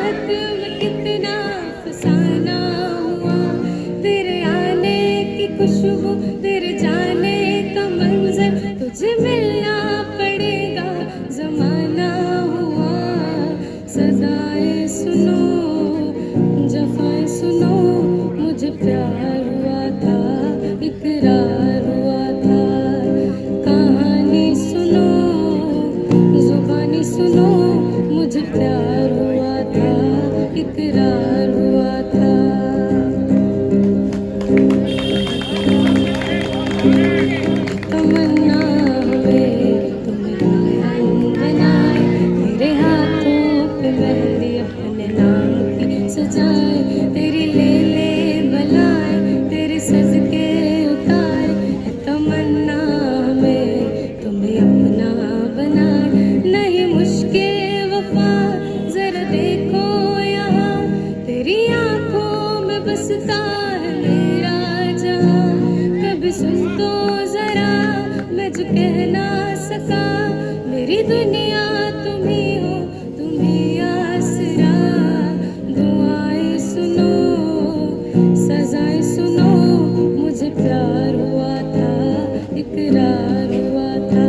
बात में कितना फसाना हुआ, तेरे आने की खुशबू, तेरे जाने का मंजर, तुझे मिलना पड़ेगा जमाना हुआ। सदाएं सुनो, जफाएं सुनो, मुझे प्यार हुआ था, इकरार हुआ था। कहानी सुनो, जुबानी सुनो, मुझे प्यार हुआ था, इकरार हुआ था। तमन्ना हुए तुम रंग बनाए, तेरे हाथों पे मेहंदी अपने नाम की सजाए, तेरी ले बलाए, तेरे सजके उतारे। तमन्ना में तुम्हें अपना बनाए, नहीं मुश्किल वफा, जरा देखो यहाँ, तेरी आंखों में बसता है मेरा जहां। कभी सुन तो जरा मैं जो कह ना सका, मेरी दुनिया तुम ही हो, तुम ही आसरा। दुआएं सुनो, सजाएं सुनो, मुझे प्यार हुआ था, इकरार हुआ था।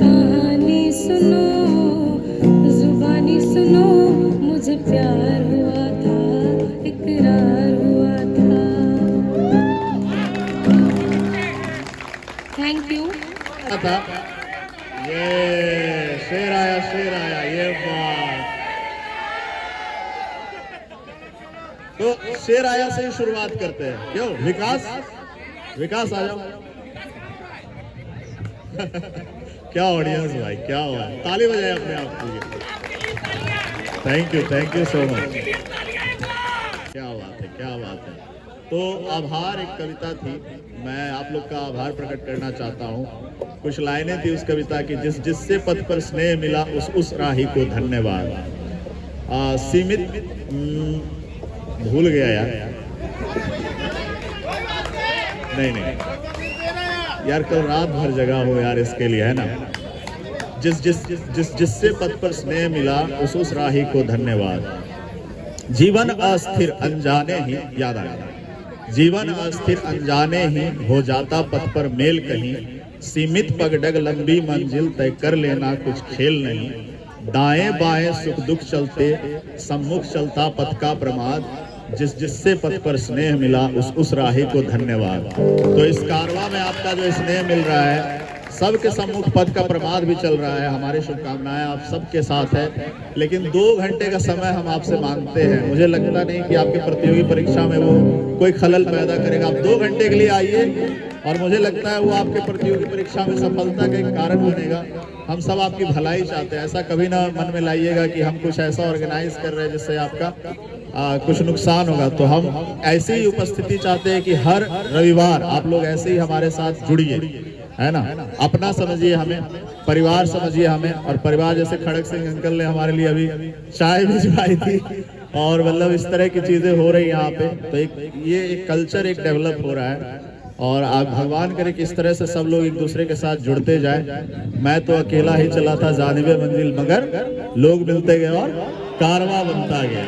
कहानी सुनो, जुबानी सुनो, मुझे प्यार हुआ था, इकरार हुआ था। Thank you. था ये शेर आया ये बात। तो शेर आया से ही शुरुआत करते हैं, क्यों? विकास आ जाओ। क्या ऑडियंस भाई, क्या हुआ, ताली बजाए अपने आप को। Thank you so much. क्या बात है। तो आभार एक कविता थी, मैं आप लोग का आभार प्रकट करना चाहता हूँ। कुछ लाइनें थी उस कविता की, जिससे पथ पर स्नेह मिला उस राही को धन्यवाद। सीमित भूल गया यार, नहीं यार, कल रात भर जगा हो यार इसके लिए, है ना। जिससे पथ पर स्नेह मिला उस राही को धन्यवाद। जीवन अस्थिर अनजाने ही याद आया, जीवन अस्थिर अनजाने ही हो जाता पथ पर मेल कहीं। सीमित पगडग लंबी मंजिल तय कर लेना कुछ खेल नहीं। दाएं बाएं सुख दुख चलते सम्मुख चलता पथ का प्रमाद। जिससे पथ पर स्नेह मिला उस राही को धन्यवाद। तो इस कारवां में आपका जो स्नेह मिल रहा है, सबके सम्मुख पद का प्रमाद भी चल रहा है। हमारी शुभकामनाएं आप सबके साथ है, लेकिन 2 घंटे का समय हम आपसे मांगते हैं। मुझे लगता नहीं कि आपके प्रतियोगी परीक्षा में वो कोई खलल पैदा करेगा। आप 2 घंटे के लिए आइए और मुझे लगता है वो आपके प्रतियोगी परीक्षा में सफलता का एक कारण बनेगा। हम सब आपकी भलाई चाहते हैं, ऐसा कभी ना मन में लाइएगा कि हम कुछ ऐसा ऑर्गेनाइज कर रहे हैं जिससे आपका कुछ नुकसान होगा। तो हम ऐसी ही उपस्थिति चाहते हैं कि हर रविवार आप लोग ऐसे ही हमारे साथ जुड़िए, है ना। अपना समझिए हमें, परिवार समझिए हमें। और परिवार जैसे खड़ग सिंह अंकल ने हमारे लिए अभी चाय भिजवाई थी, और मतलब इस तरह की चीजें हो रही यहाँ पे। तो ये एक कल्चर एक डेवलप हो रहा है, और आप भगवान करे कि इस तरह से सब लोग एक दूसरे के साथ जुड़ते जाए। मैं तो अकेला ही चला था जानिबे मंजिल, मगर लोग मिलते गए और कारवां बनता गया।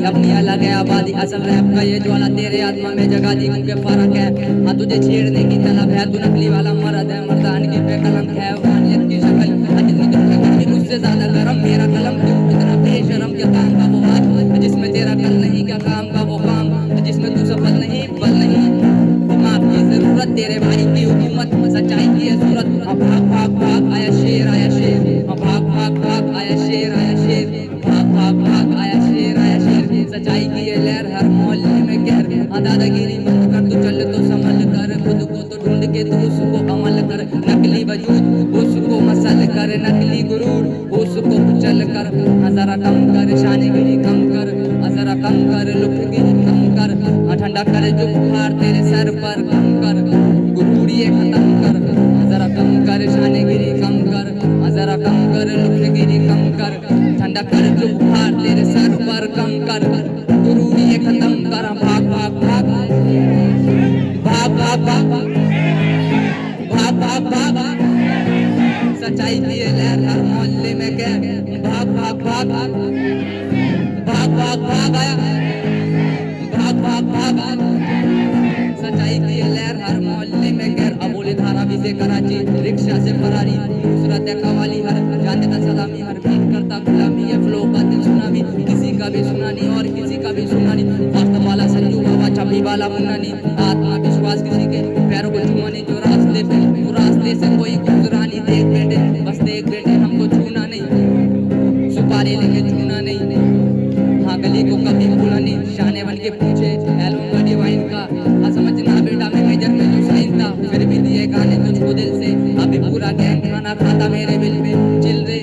अपनी अलग है आबादी, असल रैप का ये ज्वाला तेरे आत्मा में जगा दी। उनके फर्क है, हाँ तुझे छेड़ने की तलब है, तू नकली वाला मर्द है, मर्दान की बेकलम है, वानियत की शक्ल मुझसे ज्यादा गरम मेरा कलम। तू इतना बेशरम क्या काम का वो हाथ, जिसमें तेरा कल नहीं क्या काम का वो काम, जिसमें तू सफल नहीं बल नहीं। दिमाग की जरूरत तेरे भाई की हुकूमत, सच्चाई की है सूरत। भाग भाग भाग आया शेर आया शेर, भाग भाग भाग आया शेर आया शेर, भाग भाग भाग आया शेर आया शेर। सच्चाई की ये लहर हर मोहल्ले में कहर, दादागिरी मत कर, तू चल तो संभल कर, खुद को तो ढूंढ के तू उसको अमल कर। नकली वजूद उसको मसल कर, नकली गुरूर उसको कुचल कर। जरा कम कर शानगिरी कम कर, जरा कम कर लुकगिरी कम कर, ठंडा कर जो बुखार तेरे सर पर कम कर, गुरूर ये खत्म कर। जरा कम कर शानगिरी कम कर, जरा कम में क्या भाग भाग भाग भाग भाग भाग आया भाग भाग भाग सच्चाई की ये लहर हर मोहल्ले में गैर अबोले धारा भी से कराची रिक्शा से फरारी दूसरा देखा वाली हर जाने का सलामी हर बीट करता गुलामी ये फ्लो का दिल सुना भी किसी का भी सुना नहीं और किसी का भी सुना नहीं वास्तव वाला संजू बाबा छपी वाला मुन्ना नहीं आत्मा विश्वास किसी के पैरों को छुआ नहीं जो रास्ते पे वो रास्ते से कोई गुजरा नहीं देख बेटे बस देख बेटे हमको छूना नहीं सुपारी लेके छूना नहीं हाँ गली को कभी भूला नहीं शाने बन के पूछे एल्बम डिवाइन का हाँ समझना बेटा मैं मेजर में जो साइन था फिर भी दिए गाने तुझको दिल से अभी पूरा गैंग खाना खाता मेरे बिल में चिल रे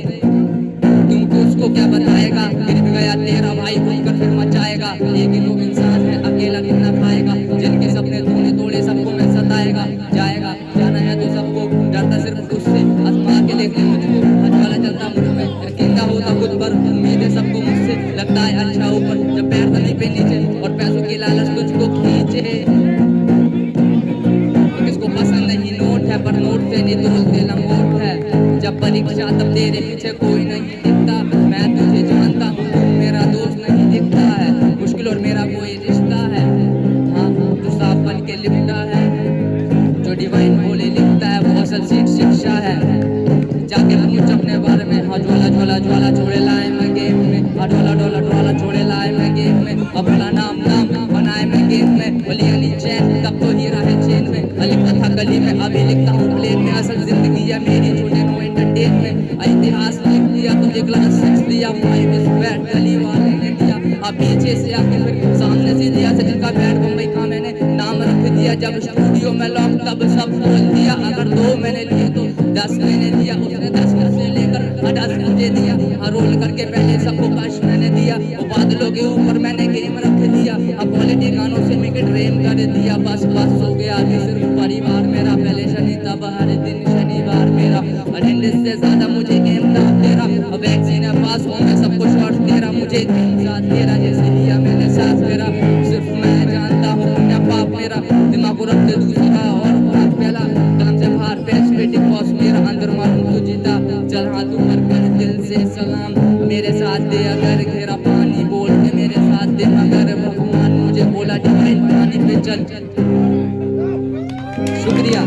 तुमको उसको क्या बताएगा फिर भी गया तेरा भाई बोलकर फिर मचाएगा एक ही लोग इंसान है अकेला कितना खाएगा जिनके सपने तूने तोड़े सबको मैं सताएगा जाएगा जाना है तो सबको डरता सिर्फ उससे आजमा के देख ले मुझको अजवाला चलता मुझ में यकीनदा होता खुद पर उम्मीद है सबको मुझसे लगता है अच्छा ऊपर जब पैर जमीन पे नीचे और पैसों की लालच तुझको खींचे तो किसको पसंद नहीं नोट है पर नोट से नहीं तोड़ते लंगोट है जब परीक्षा तब तेरे पीछे कोई नहीं दिखता मैं तुझे जानता हूँ तू मेरा दोस्त नहीं दिखता है मुश्किल और मेरा कोई रिश्ता है हाँ तू साफ बन के लिपटा है जो डिवाइन बोले लिखता है वो असल शिक्षा है जाके पूछ अपने बारे में हाँ ज्वाला ज्वाला ज्वाला छोड़े लाए मैं गेम में हाँ डोला डोला डोला छोड़े लाए मैं गेम में अपना नाम नाम बनाए मैं गेम में अली अली चैन तब तो हीरा है चेन में लिखता था गली में अभी लिखता हूँ प्लेन में असल जिंदगी है मेरी छोटे को एंटरटेन में इतिहास लिख दिया तो एक क्लास 6 दिया 5 स्क्वायर गली वाले ने दिया अब पीछे से आके फिर सामने से दिया सचिन का बैट बम्बई का मैंने नाम रख दिया जब स्टूडियो में लॉक तब सब खोल दिया अगर 2 मैंने लिए तो 10 मैंने दिया उसने 10 से लेकर 10 मुझे दिया हाँ रोल करके पहले सबको काश मैंने दिया वो बादलों के ऊपर मैंने गेम रख दिया अब क्वालिटी गानों से मिके ड्रेन कर दिया बस बस हो गया अभी सिर्फ परिवार मेरा पहले शनि तब हर दिन शनिवार मेरा अटेंडेंस से ज्यादा मुझे गेम था तेरा अब वैक्सीन है पास हो मैं सबको शॉर्ट तेरा मुझे साथ तेरा जैसे लिया मैंने साथ तेरा सिर्फ मैं जानता हूँ पुण्य पाप मेरा दिमाग को रखते दूसरा और पहला कलम से बाहर पेश बेटी बॉस मेरा अंदर मारूं तू जीता चल हाथ ऊपर कर दिल से सलाम मेरे साथ दे अगर घेरा पानी बोल के मेरे साथ दे मगर भगवान मुझे बोला डिवाइन पानी पे चल शुक्रिया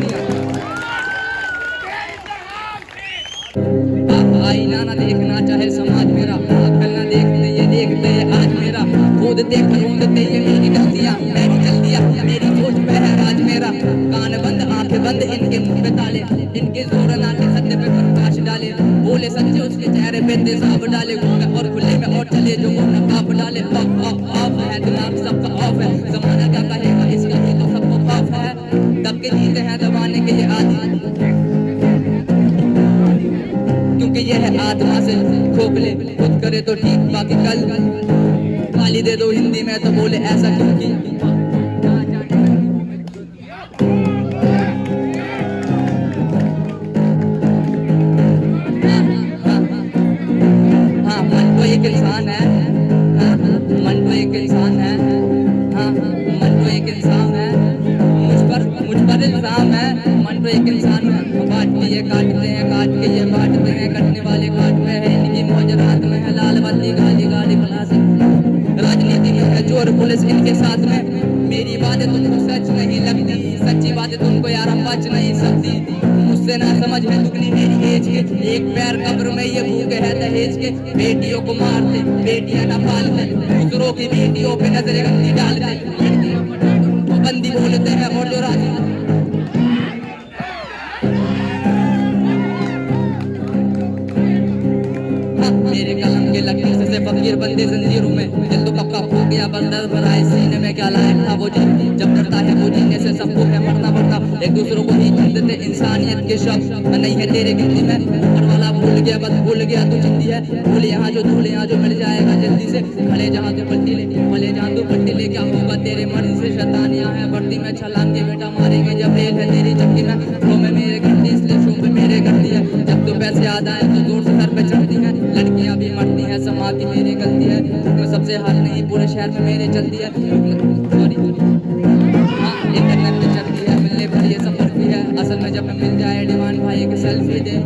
आईना ना देखना चाहे समाज मेरा अकल ना देखते ये देखते आज मेरा खुद देख रोंदते ये मेरी गलतियां मैं भी चल दिया मेरी सोच पे है राज मेरा कान बंद आंखें बंद इनके मुंह पे ताले इनके जोर ना के सत्य पे प्रकाश डाले बोले सच्चे उसके चेहरे पे तेजाब डाले घूमे और खुले में और चले जो वो नकाब डाले ऑफ है दिमाग सबका ऑफ है जमाना क्या कहेगा इसका ही तो सबको खौफ है दब के जीते हैं दबाने के ये आदि क्योंकि ये है आत्मा से खोखले खुद करे तो ठीक बाकी कल गाली दे दो हिंदी में तो बोले ऐसा क्योंकि हाँ मन तो एक इंसान है मन तो एक इंसान है हाँ मन तो एक इंसान है मुझ पर इल्जाम है मन तो एक इंसान है बांट के ये काटते हैं काट के ये बांटते हैं कटने वाले काट में है इनकी मौज रात में है लाल बत्ती गाली गाली क्लासिक राजनीति में है चोर पुलिस इनके साथ में मेरी बातें तुमको सच नहीं लगती सच्ची बातें तुमको यार बच नहीं सकती मुझसे ना समझ है दुगनी मेरी एज के एक पैर कब्र में ये भूखे है दहेज के बेटियों को मारते बेटियां ना पालते दूसरों की बेटियों पे नजर गंदी डालते बंदी बोलते हैं और जो राजी मेरे कलम के लकीर से फकीर बंदे जंजीरों में दिल तो कब हो गया बंदर भरा है सीने में क्या लायक था वो जी जब डरता है वो जीने से सबको है मरना पड़ता एक दूसरों को ही देते इंसानियत के शब्द नहीं है तेरे गिनती में ऊपर वाला भूल गया बस भूल गया तू जिंदी है भूल यहाँ जो धूल यहाँ जो मिल जाएगा जल्दी से खड़े जहाँ तू पट्टी ले भले जहाँ तू पट्टी ले क्या होगा तेरे मर्जी से शैतानियाँ है बढ़ती में छलांग के बेटा मारेंगे जब रेल है तेरी चक्की में तो में मेरे घंटी इसलिए शो पे मेरे घंटी है जब तो पैसे याद आए तो जोर से सर पे चढ़ती है लड़कियां भी मरती हैं समा की मेरी गलती है मैं सबसे हार नहीं पूरे शहर में मेरे चलती है सॉरी हाँ इंटरनेट पे चलती है मिलने पर ये सफर भी है असल में जब मैं मिल जाए डिवाइन भाई की सेल्फी दे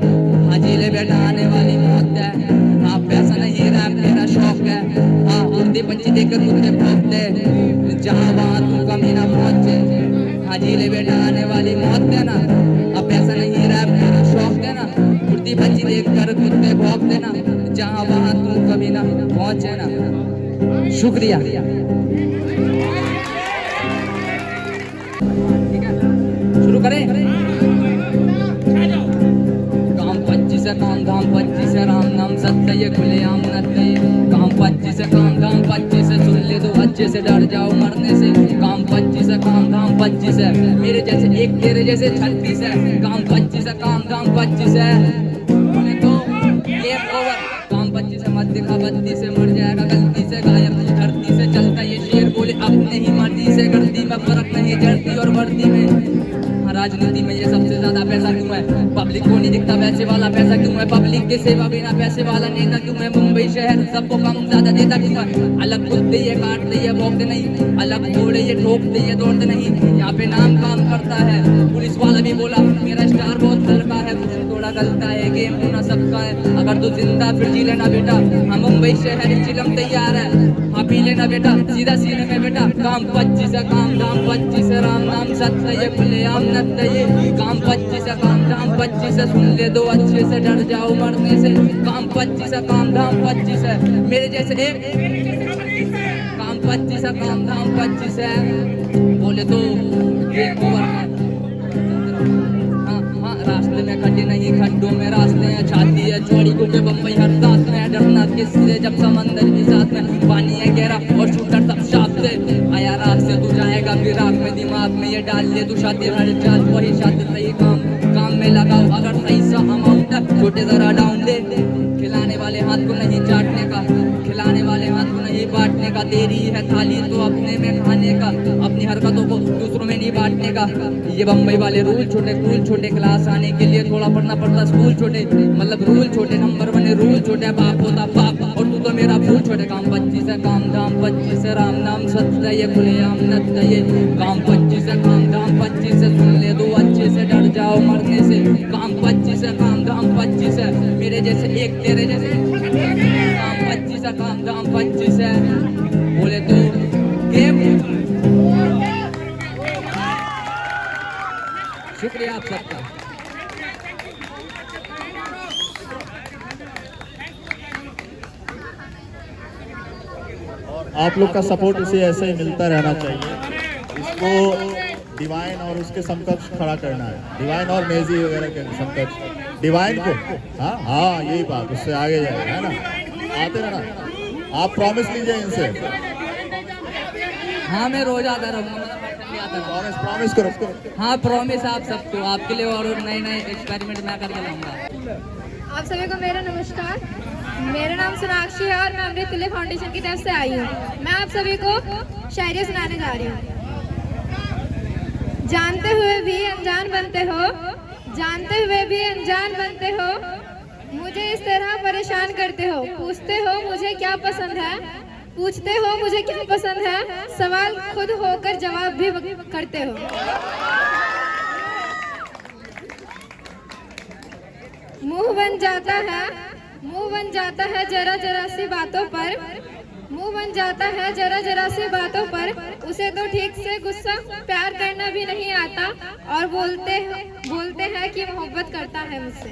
हाँ जी ले बेटा आने वाली मौत है देखकर कुत्ते भौंकते, जहाँ वहाँ तू कभी ना पहुंचे। हाँ जी ले बेटा, आने वाली मौत देना, अब पैसा नहीं रैप मेरा शौक देना, कुर्ती भज्जी देखकर कुत्ते भौंकते ना, जहाँ वहाँ तू कभी ना पहुंचे ना। शुक्रिया। शुरू करें। काम 25 है, काम धाम 25 है, राम नाम सत्य ये खुले आम नत्य ये। काम 25 है, काम धाम 25 है, सुन ले तो अच्छे से, डर जाओ मरने से। काम 25 है, काम धाम 25 है, मेरे जैसे एक तेरे जैसे 36 है। काम 25 है, काम धाम 25 है, बोले तो गेम ओवर। काम 25 है, मत दिखा 32 से, मर जाएगा गलती से, गायब तू धरती से। चलता ये शेर बोले अपने ही मर्जी से, गर्दी में फर्क नहीं चढ़ती और वर्दी में। राजनीति में ये सबसे ज्यादा पैसा क्यों है, पब्लिक को नहीं दिखता पैसे वाला पैसा क्यों है, पब्लिक की सेवा बिना पैसे वाला नेता क्यों है, मुंबई शहर सबको कम ज्यादा देता क्यों है। अलग कुत्ते ये काटते ये भौंकते नहीं, अलग घोड़े ये ठोकते ये दौड़ते नहीं, यहाँ पे नाम काम करता है। पुलिस वाला भी बोला मेरा स्टार बहुत हल्का है, कुछ थोड़ा गलता है, गेम होना सबका है। अगर तू जिंदा फिर जी लेना बेटा, हम मुंबई शहर चिलम तैयार है, हाँ पी लेना बेटा सीधा सीने में बेटा। काम 25 है, काम धाम 25 है, राम नाम सत्य ये खुले आम नत्य ये। काम 25 है, काम धाम 25 है, सुन ले दो अच्छे से, डर जाओ मरने से। काम 25 है, काम धाम 25 है, मेरे जैसे एक। काम 25 है, काम धाम 25 है, बोले तो गेम ओवर है। हाँ रास्ते में खड्डे नहीं, खड्डों में रास्ते हैं, छाती है चौड़ी क्योंकि बम्बई हर दांत में है। डरना किससे जब समंदर के साथ में पानी है गहरा और शूटर सब शाप से। आया रात से तू जाएगा फिराक में, दिमाग में ये डाल ले तू शादी हर चाल, वही शादी सही काम में लगाओ अगर सही सा अमाउंट है। छोटे जरा डाउन दे, खिलाने वाले हाथ को नहीं चाटने का, खिलाने वाले हाथ को नहीं बांटने का, तेरी है थाली तो अपने में खाने का, अपनी हरकतों को दूसरों में नहीं बांटने का। ये बम्बई वाले रूल छोटे, कूल छोटे, क्लास आने के लिए थोड़ा पढ़ना पड़ता, स्कूल छोटे, मतलब रूल छोटे, नंबर बने रूल छोटे, बाप होता बाप और तू तो मेरा फूल छोटे। काम 25 है, काम धाम 25 है, राम नाम सत्य ये खुले आम नत्य ये। काम 25 है, काम धाम 25 है, सुन ले दो अच्छे से, डर जाओ मरने से। काम 25 है, काम धाम 25 है, मेरे जैसे एक तेरे जैसे। काम 25 है, काम धाम 25 है, बोले तो गेम। शुक्रिया आप सबका। आप लोग का सपोर्ट इसे ऐसे ही मिलता रहना चाहिए। इसको डिवाइन और उसके समकक्ष खड़ा करना है, डिवाइन और नेजी वगैरह के समकक्ष, डिवाइन को। हाँ यही बात, उससे आगे जाएगा है ना, आते रहना। आप प्रॉमिस लीजिए इनसे। हाँ मैं रोज आता रहूँगा, प्रॉमिस करो। हाँ प्रॉमिस आप सबको, आपके लिए और नए नए एक्सपेरिमेंट मैं करके लाऊंगा। आप सभी को मेरा नमस्कार। मेरा नाम सोनाक्षी है और मैं अमृततुल्य फाउंडेशन की तरफ से आई हूँ। मैं आप सभी को शायरी सुनाने जा रही हूँ। जानते हुए भी अनजान बनते हो, जानते हुए भी अनजान बनते हो, मुझे इस तरह परेशान करते हो। पूछते हो मुझे क्या पसंद है, पूछते हो मुझे क्या पसंद है, सवाल खुद होकर जवाब भी करते हो। मुंह बन जाता है जरा जरा सी बातों पर, मुंह बन जाता है जरा जरा सी बातों पर, उसे तो ठीक से गुस्सा प्यार करना भी नहीं आता और बोलते हैं कि मोहब्बत करता है मुझसे।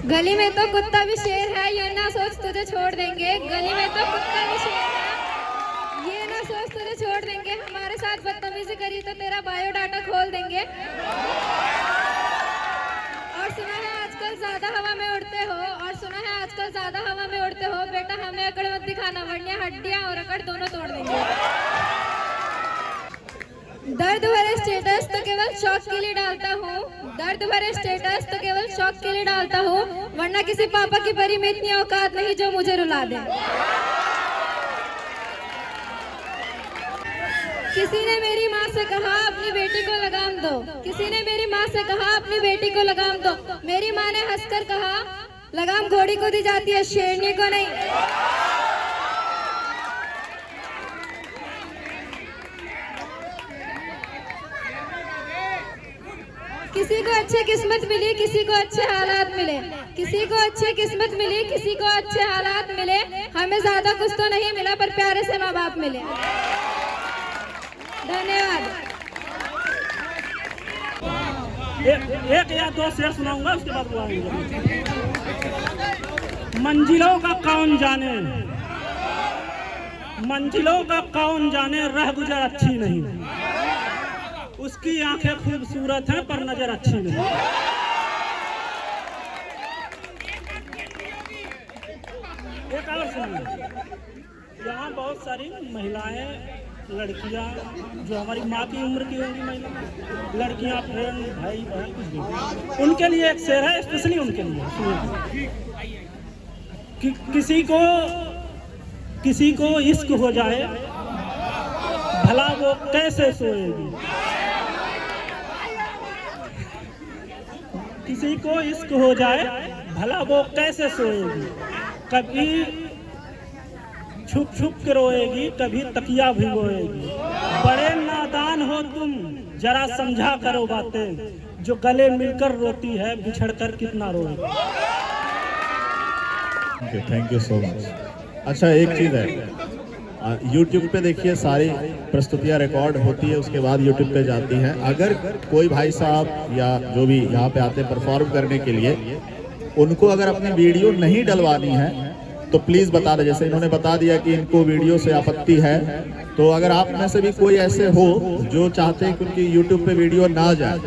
गली में तो कुत्ता भी शेर है, ये ना सोच तुझे छोड़ देंगे। गली में तो कुत्ता भी शेर है, ये ना सोच तुझे छोड़ देंगे। हमारे साथ बदतमीजी करी तो तेरा बायोडाटा खोल देंगे। और सुना है आजकल ज्यादा हवा में उड़ते हो, बेटा हमें अकड़ मत दिखाना वरना हड्डियां और अकड़ दोनों तोड़ देंगे। दर्द भरे स्टेटस तो केवल शौक के लिए डालता हूँ, दर्द भरे स्टेटस तो केवल शौक के लिए डालता हूँ, वरना किसी पापा की परी में इतनी औकात नहीं जो मुझे रुला दे। किसी ने मेरी माँ से कहा अपनी बेटी को लगाम दो, किसी ने मेरी माँ से कहा अपनी बेटी को लगाम दो। मेरी माँ ने हंसकर कहा लगाम घोड़ी को दी जाती है, शेरनी को नहीं। किसी को अच्छी किस्मत मिली, किसी को अच्छे हालात मिले, किसी को अच्छी किस्मत मिली, किसी को अच्छे हालात मिले। हमें ज्यादा कुछ तो नहीं मिला, पर प्यारे से माँ बाप मिले। धन्यवाद। एक या दो शेर सुनाऊंगा, उसके बाद बुलाऊंगा। मंजिलों का कौन जाने, मंजिलों का कौन जाने, रह गुजर अच्छी नहीं। उसकी आंखें खूबसूरत हैं पर नजर अच्छी नहीं। एक और सुनिए, यहाँ बहुत सारी महिलाएं, लड़कियां जो हमारी माँ की उम्र की होंगी, महिला लड़कियां, फ्रेंड, भाई बहन, कुछ भी, उनके लिए एक शेर है, स्पेशली उनके लिए। सुनिए कि किसी को इश्क हो जाए, भला वो कैसे सोएगी। किसी को इश्क हो जाए, भला वो कैसे सोएगी। कभी छुप छुप के रोएगी, कभी तकिया भिगोएगी। बड़े नादान हो तुम, जरा समझा करो बातें। जो गले मिलकर रोती है, बिछड़ कर कितना रोएगी। Thank you so much. अच्छा, एक चीज़ है, YouTube पे देखिए सारी प्रस्तुतियाँ रिकॉर्ड होती है, उसके बाद YouTube पे जाती हैं। अगर कोई भाई साहब या जो भी यहाँ पे आते हैं परफॉर्म करने के लिए, उनको अगर अपनी वीडियो नहीं डलवानी है तो प्लीज़ बता दें। जैसे इन्होंने बता दिया कि इनको वीडियो से आपत्ति है, तो अगर आप में से भी कोई ऐसे हो जो चाहते हैं कि उनकी YouTube पे वीडियो ना जाए,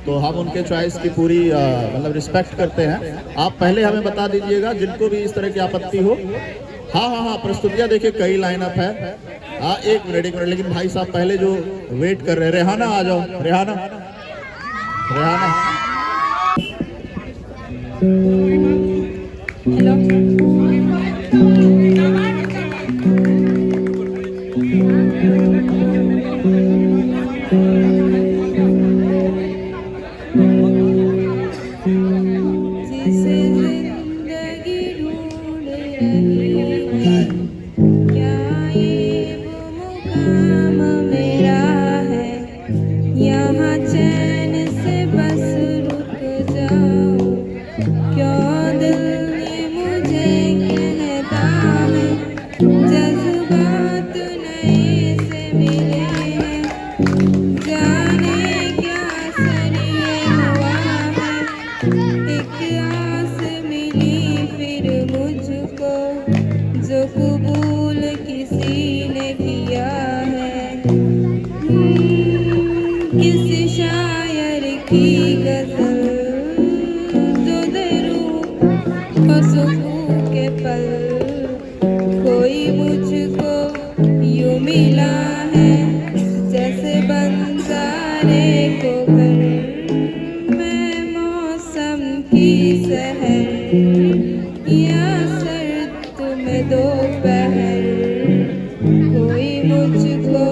तो हम उनके चॉइस की पूरी मतलब रिस्पेक्ट करते हैं। आप पहले हमें बता दीजिएगा जिनको भी इस तरह की आपत्ति हो। हाँ, प्रस्तुतियाँ देखिए कई लाइनअप है। हाँ, एक मिनट, लेकिन भाई साहब पहले जो वेट कर रहे हैं, रेहाना आ जाओ। रेहाना जिसे जिंदगी ढूंढ रही है, क्या ये वो मुकाम मेरा है। यहाँ चैन से बस रुक जाऊं, क्यों दिल ये मुझे कहता है। जज्बात नए से मिले हैं, जाने क्या असर ये हुआ है। एक आस मिली फिर मुझको, जो कबूल किसी ने किया है। किसी शायर की गजल जो दरूं और सुकून के पल, कोई मुझको यूं मिला है जैसे बंजारे को घर। मैं मौसम की सहर या सर्द में दोपहर, कोई मुझको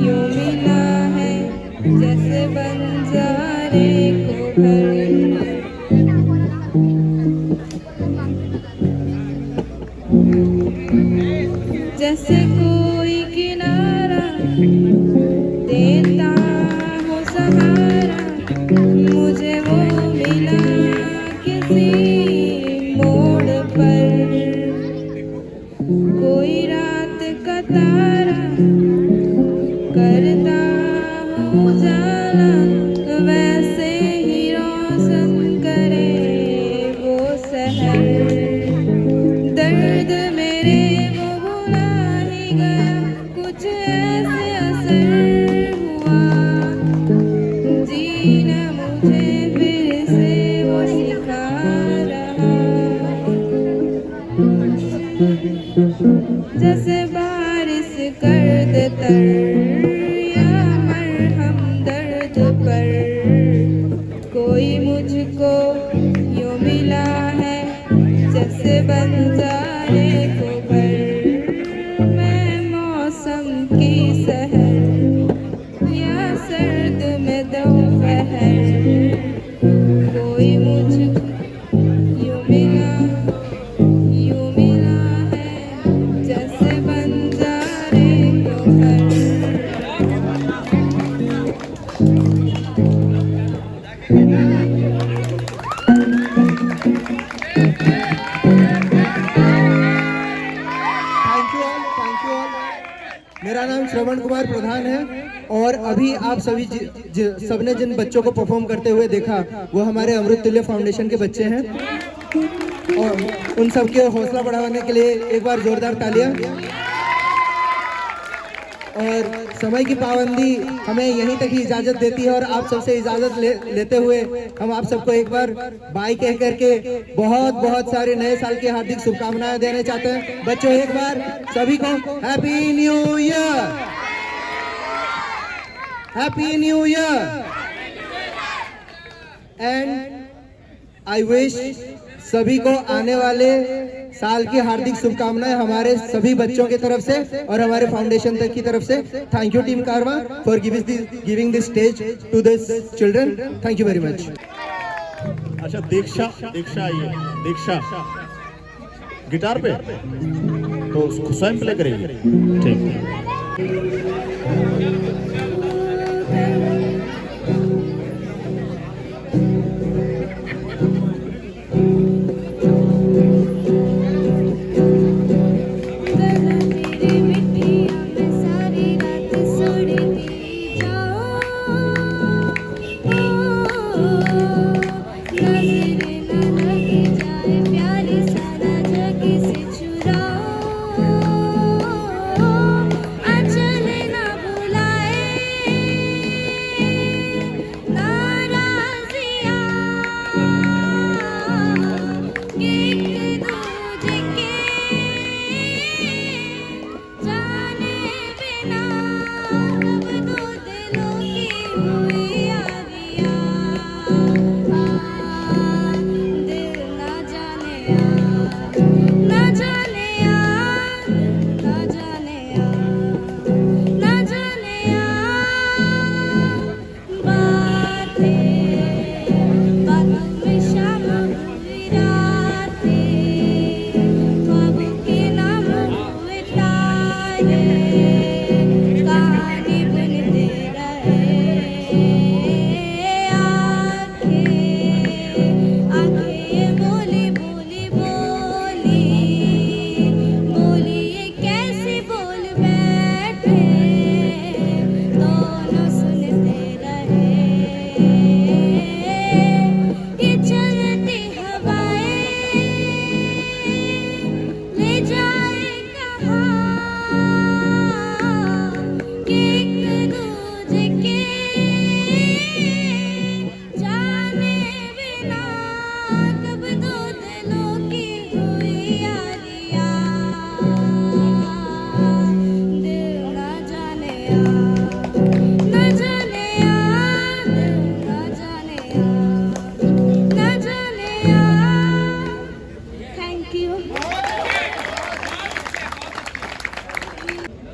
यूं मिला है जैसे बंजारे को घर। जैसे कोई किनारा देता हो सहारा, मुझे वो मिला किसी मोड़ पर। कोई रात का तारा करता हो उजाला, वैसे ही रोशन करे वो शहर। दर्द मेरे वो भुला ही गया, कुछ ऐसे असर हुआ। जीना मुझे फिर से वो सिखा रहा। जैसे बारिश कर दे तर या मरहम दर्द पर, कोई मुझको यूं मिला है जैसे बंजारे को घर। मैं मौसम की सहर या सर्द में दोपहर, कोई मुझको यूं मिला है जैसे बंजारे को घर। श्रवण कुमार प्रधान है और अभी आप सभी सबने जिन बच्चों को परफॉर्म करते हुए देखा वो हमारे अमृत तुल्य फाउंडेशन के बच्चे हैं और उन सबके हौसला बढ़ाने के लिए एक बार जोरदार तालियां। और समय की पाबंदी हमें यहीं तक ही इजाजत देती है और आप सबसे इजाजत लेते हुए हम आप सबको एक बार बाय कह करके बहुत बहुत सारे नए साल की हार्दिक शुभकामनाएं देना चाहते हैं। बच्चों एक बार सभी को happy new year, happy new year and I wish सभी को आने वाले साल की हार्दिक शुभकामनाएं हमारे सभी बच्चों की तरफ से और हमारे फाउंडेशन तक की तरफ से। Thank you team Karwa for giving this stage to this children. Thank you very much. अच्छा दीक्षा, दीक्षा आइए। दीक्षा गिटार पे तो स्वयं प्ले करेंगे, ठीक है।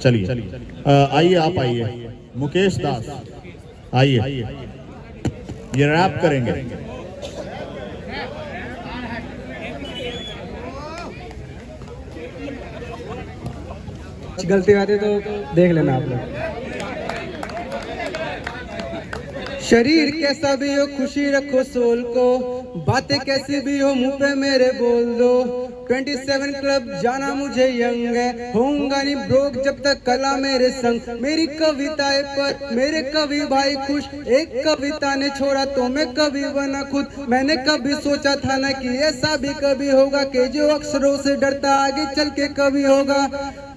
चलिए आइए, आप आइए। मुकेश दास आइए, ये रैप करेंगे। गलती आती तो देख लेना आप लोग। शरीर कैसा भी हो खुशी रखो सोल को, बातें कैसी भी हो मुंह पे मेरे बोल दो। 27 क्लब जाना मुझे यंग है, होऊंगा नहीं ब्रोक जब तक कला मेरे संग। मेरी कविताएं पर मेरे कवि भाई खुश, एक कविता ने छोड़ा तो मैं कवि बना खुद। मैंने कभी सोचा था ना कि ऐसा भी कभी होगा कि जो अक्षरों से डरता आगे चल के कवि होगा।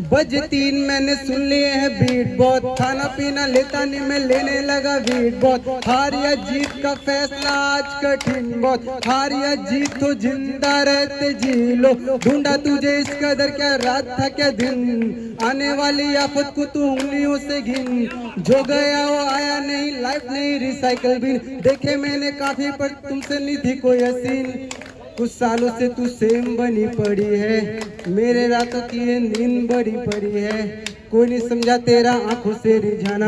बज 3 मैंने सुन लिए हैं बीट बहुत, खाना पीना लेता नहीं मैं लेने लगा बीट बहुत। हार या जीत का फैसला आज कठिन बहुत, हार या जीत तो जिंदा रहते जी लो। ढूंढा तुझे इस कदर क्या रात था क्या दिन, आने वाली आफत को तू उंगलियों से गिन। जो गया वो आया नहीं, लाइफ नहीं रिसाइकल बिन। देखे मैंने काफी पर तुमसे नहीं थी कोई हसीन। कुछ सालों से तू सेम बनी पड़ी है, मेरे रातों की ये नींद बड़ी पड़ी है। कोई नहीं समझा तेरा आंखों से रिझाना,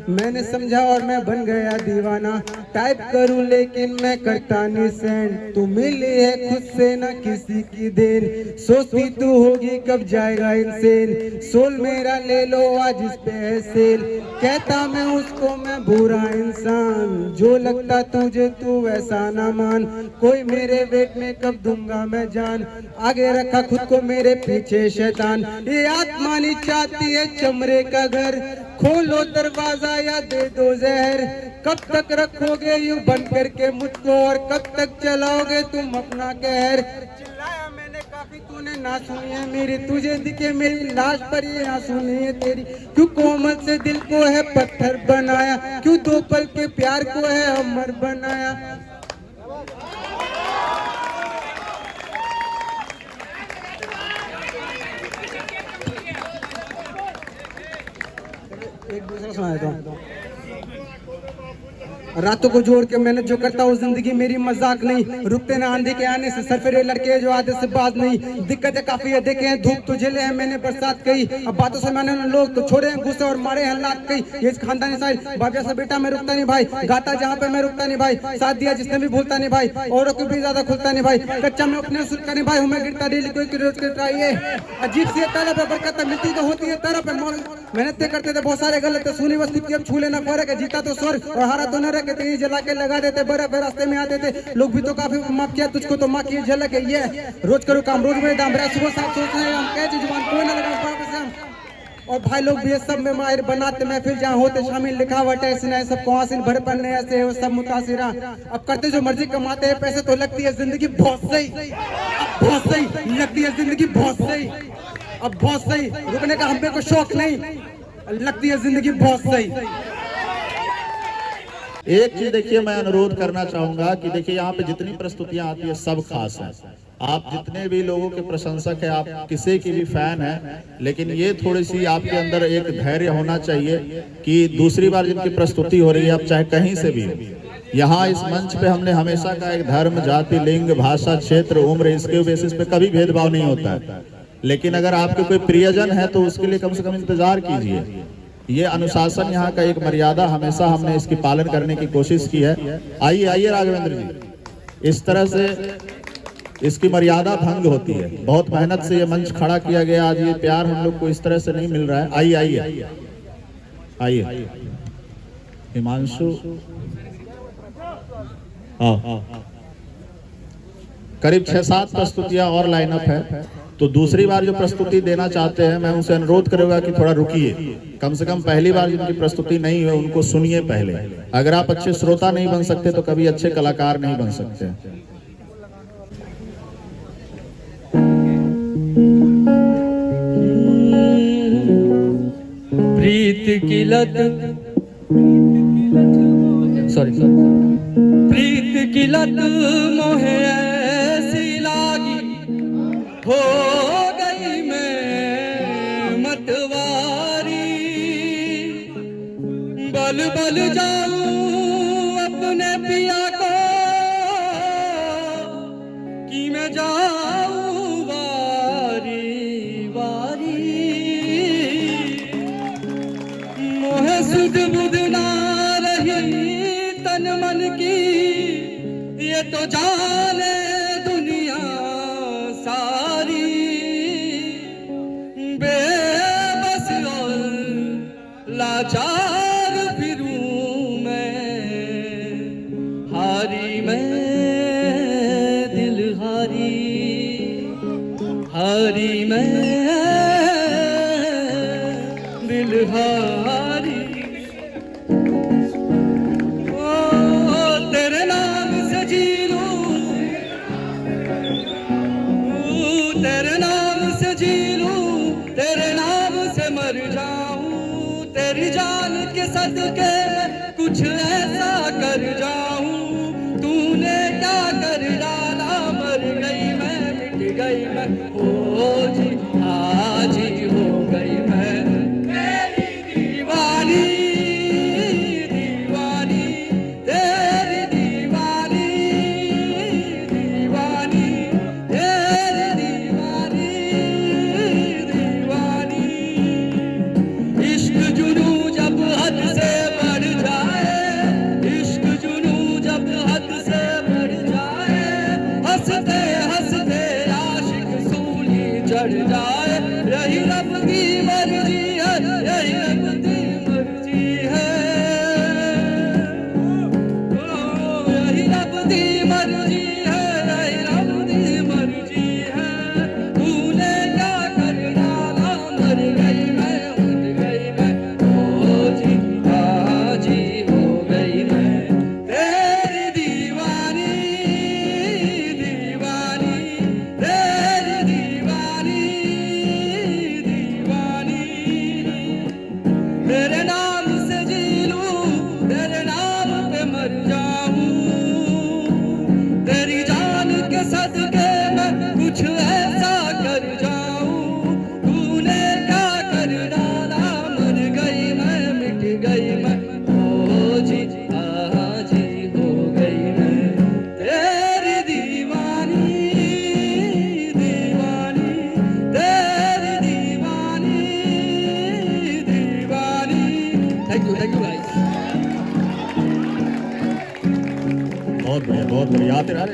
मैंने समझा और मैं बन गया दीवाना। टाइप करूं लेकिन मैं करता नहीं सेंड, तू मिली है खुद से ना किसी की देन। सोचती तू होगी कब जाएगा इंसेन, सोल मेरा ले लो आज इस पे है सेल। कहता मैं उसको मैं बुरा इंसान, जो लगता तुझे तू वैसा ना मान। कोई मेरे वेट में कब दूंगा मैं जान, आगे रखा खुद को मेरे पीछे शैतान। ये आत्मा नहीं चाहती है चमड़े का घर, खोलो दरवाजा या दे दो जहर, कब तक रखोगे यूं बंद करके मुझको और कब तक चलाओगे तुम अपना कहर। चिल्लाया मैंने काफी तूने ना सुनी है मेरी, तुझे दिखे मेरी लाश पर ये ना सुनी है तेरी। क्यों कोमल से दिल को है पत्थर बनाया, क्यों दो पल के प्यार को है अमर बनाया। एक दूसरा सुनाया था। रातों को जोड़ के मैंने जो करता हूँ जिंदगी मेरी मजाक नहीं, रुकते ना आंधी के आने से सरफरे लड़के जो आदत से बात नहीं। दिक्कतें काफी है देखे हैं, धूप तो झेले हैं मैंने बरसात कही, अब बातों से मैंने लोग तो छोड़े हैं गुस्से और मारे हैं लात कही। ये खानदानी साइड बाप जैसा बेटा मैं रुकता नहीं भाई, गाता जहाँ पे मैं रुकता नहीं भाई, साथ दिया जिसने भी भूलता नहीं भाई, औरों को भी ज्यादा खुलता नहीं भाई। कच्चा मैं अपने सुन कर नहीं भाई हूँ मैं गिरता डेली कोई रोज के ट्राई है। अजीब सी तलब है बरकत मिलती तो होती है तरफ है, मेहनत करते थे बहुत सारे गलत सुनी बस अब छू लेना फर्क है। जीता तो स्वर्ग और हारा तो न रखे थे, जला के लगा देते बर्फ रास्ते में आते थे लोग भी तो काफी माफ किया तुझको तो माँ की झलक है। ये रोज करो काम रोज मेरे दाम रहा सुबह साफ सोचते हैं हम कैसे जुबान कोई ना लगा। और भाई लोग भी ये सब में माहिर बनाते महफिल जहाँ होते शामिल, लिखावट है इसने सबको हासिल भर पन्ने ऐसे वो सब मुतासिरा। अब करते जो मर्जी कमाते हैं पैसे तो लगती है जिंदगी बहुत सही, बहुत सही लगती है जिंदगी बहुत सही, अब बहुत सही रुकने का हम पे कोई शौक नहीं, लगती है जिंदगी बहुत सही। एक चीज देखिए मैं अनुरोध करना चाहूंगा कि देखिए यहाँ पे जितनी प्रस्तुतियां आती है सब खास है। आप जितने भी लोगों के प्रशंसक हैं, आप किसी की भी फैन हैं, लेकिन ये थोड़ी सी आपके अंदर एक धैर्य होना चाहिए कि दूसरी बार जिनकी प्रस्तुति हो रही है, आप चाहे कहीं से भी, यहाँ इस मंच पे हमने हमेशा का एक धर्म जाति लिंग भाषा क्षेत्र उम्र इसके बेसिस पे कभी भेदभाव नहीं होता है। लेकिन अगर आपके कोई प्रियजन है तो उसके लिए कम से कम इंतजार कीजिए। ये अनुशासन यहाँ का एक मर्यादा हमेशा हमने इसकी पालन करने की कोशिश की है। आइए आइए राघवेंद्र जी, इस तरह से इसकी मर्यादा भंग होती है। बहुत मेहनत से ये मंच खड़ा किया गया, आज ये प्यार हम लोग को इस तरह से नहीं मिल रहा है। आइए आइए आइए हिमांशु, करीब 6-7 प्रस्तुतियां और लाइनअप है, तो दूसरी बार जो प्रस्तुति देना चाहते हैं मैं उनसे अनुरोध करूंगा कि थोड़ा रुकिए, कम से कम पहली बार जिनकी प्रस्तुति नहीं है उनको सुनिए पहले। अगर आप अच्छे श्रोता नहीं बन सकते तो कभी अच्छे कलाकार नहीं बन सकते। प्रीत की लत प्रीत की लत मोहे ऐसी लागी, हो गई मैं मतवारी, बल बल जाऊं अपने पिया को कि मैं जाऊं वारी वारी, मोहे सुध बुध ना रही तन मन की, ये तो जाने दुनिया सारी, बेबस और लाचार फिरूं मैं, हारी मैं दिल हारी, हारी मैं दिल हारी। तेरे नाम से जी लूं, तेरे नाम से जी लूं, तेरे नाम से मर जाऊं, तेरी जान के सदके कुछ ऐसा कर जाऊं, तूने क्या कर डाला, मर गई मैं मिट गई मैं, हो जी आज ही हो गई मैं तेरी दीवानी, दीवानी तेरी दीवानी, दीवानी तेरी दीवानी, दीवानी। इश्क जुनू जब हद से बढ़ जाए, इश्क जुनू जब हद से बढ़ जाए, हंसते हंसते आशिक सूली चढ़ जाए। तेरे नाम से जी लूं, तेरे नाम पे मर जाऊं, तेरी जान के सदके मैं कुछ ऐसा कर जाऊं, तूने क्या कर डाला, मर गई मैं, मिट गई मैं, ओ जी जी हो गई मैं, तेरी दीवानी दीवानी, तेरी दीवानी दीवानी। Thank you guys. बहुत बढ़िया, बहुत बढ़िया। आते रहे,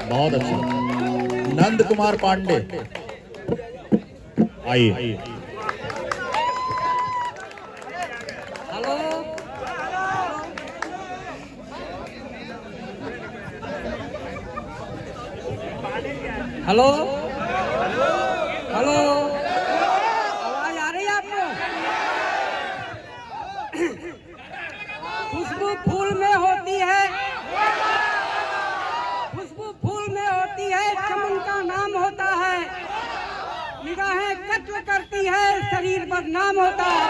बहुत अच्छा। नंद कुमार पांडे आइए। हेलो हेलो हेलो, आवाज आ रही है आपको? खुशबू फूल में होती है, खुशबू फूल में होती है, चमन का नाम होता है, निगाहें कत्ल करती है, शरीर बदनाम होता है।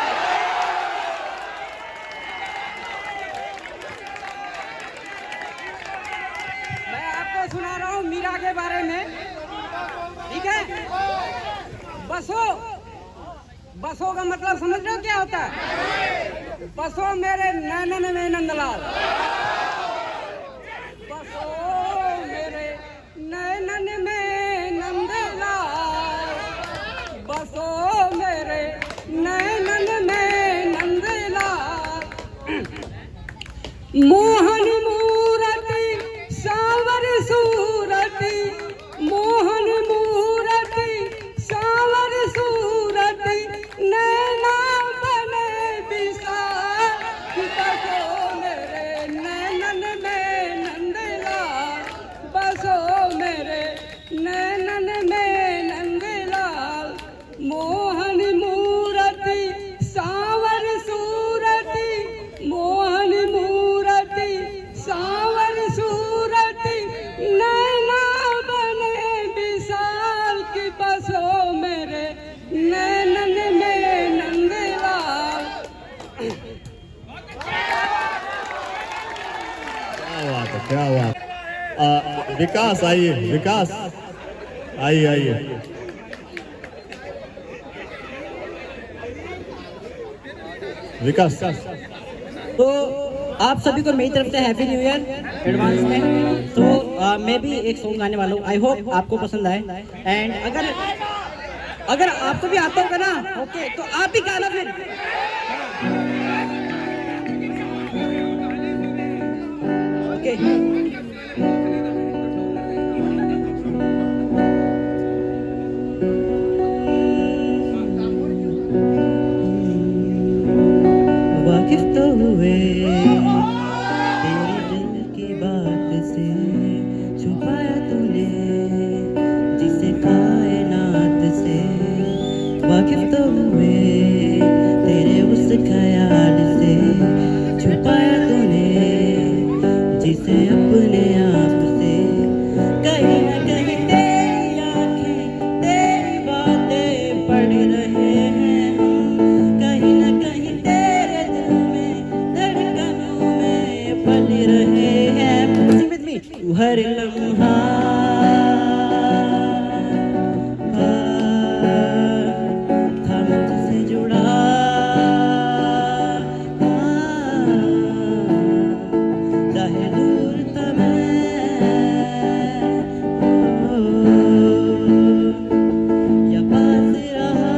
मैं आपको सुना रहा हूँ मीरा के बारे में, ठीक है? बसो, बसो का मतलब समझ रहे हो क्या होता है? बसो मेरे नैनन में नंदलाल, बसो मेरे नैनन में नंदलाल, बसो मेरे नैनन में नंदलाल, मोहन मूरति सावर सूरति, मोहन मूरति सावर सूरति, नैना बने विशाल, बसो मेरे नैनन में नंदलाल, बसो मेरे नैनन में नंदलाल, मोहन मूरति सावर सूरति, मोहन मूरति सावर सूरति, नैना बने विशाल, की बसो मेरे नैनन में नंदलाल। क्या बात है, क्या बात। विकास आइए, विकास आइए आइए। विकास तो आप सभी को मेरी तरफ से हैप्पी न्यू ईयर एडवांस में। तो मैं भी एक सॉन्ग गाने वाला हूँ, आई होप आपको पसंद आए। एंड अगर आपको भी आता होगा ना, ओके, तो आप भी गाना फिर। ओके वाकिफ तो हुए तेरे दिल की बात से, छुपाया तूने जिसे कायनात से। वाकिफ तो हुए तेरे उस ख्याल से, छुपाया तूने जिसे अपने आप से। कहीं न कहीं तेरी आंखें, तेरी बातें पढ़ रहे हैं हम, कहीं न कहीं तेरे दिल में, धड़कनों में पल रहे हैं। Sing with me. तू हर लम्हा था मुझसे जुड़ा, चाहे दूर था मैं या पास रहा,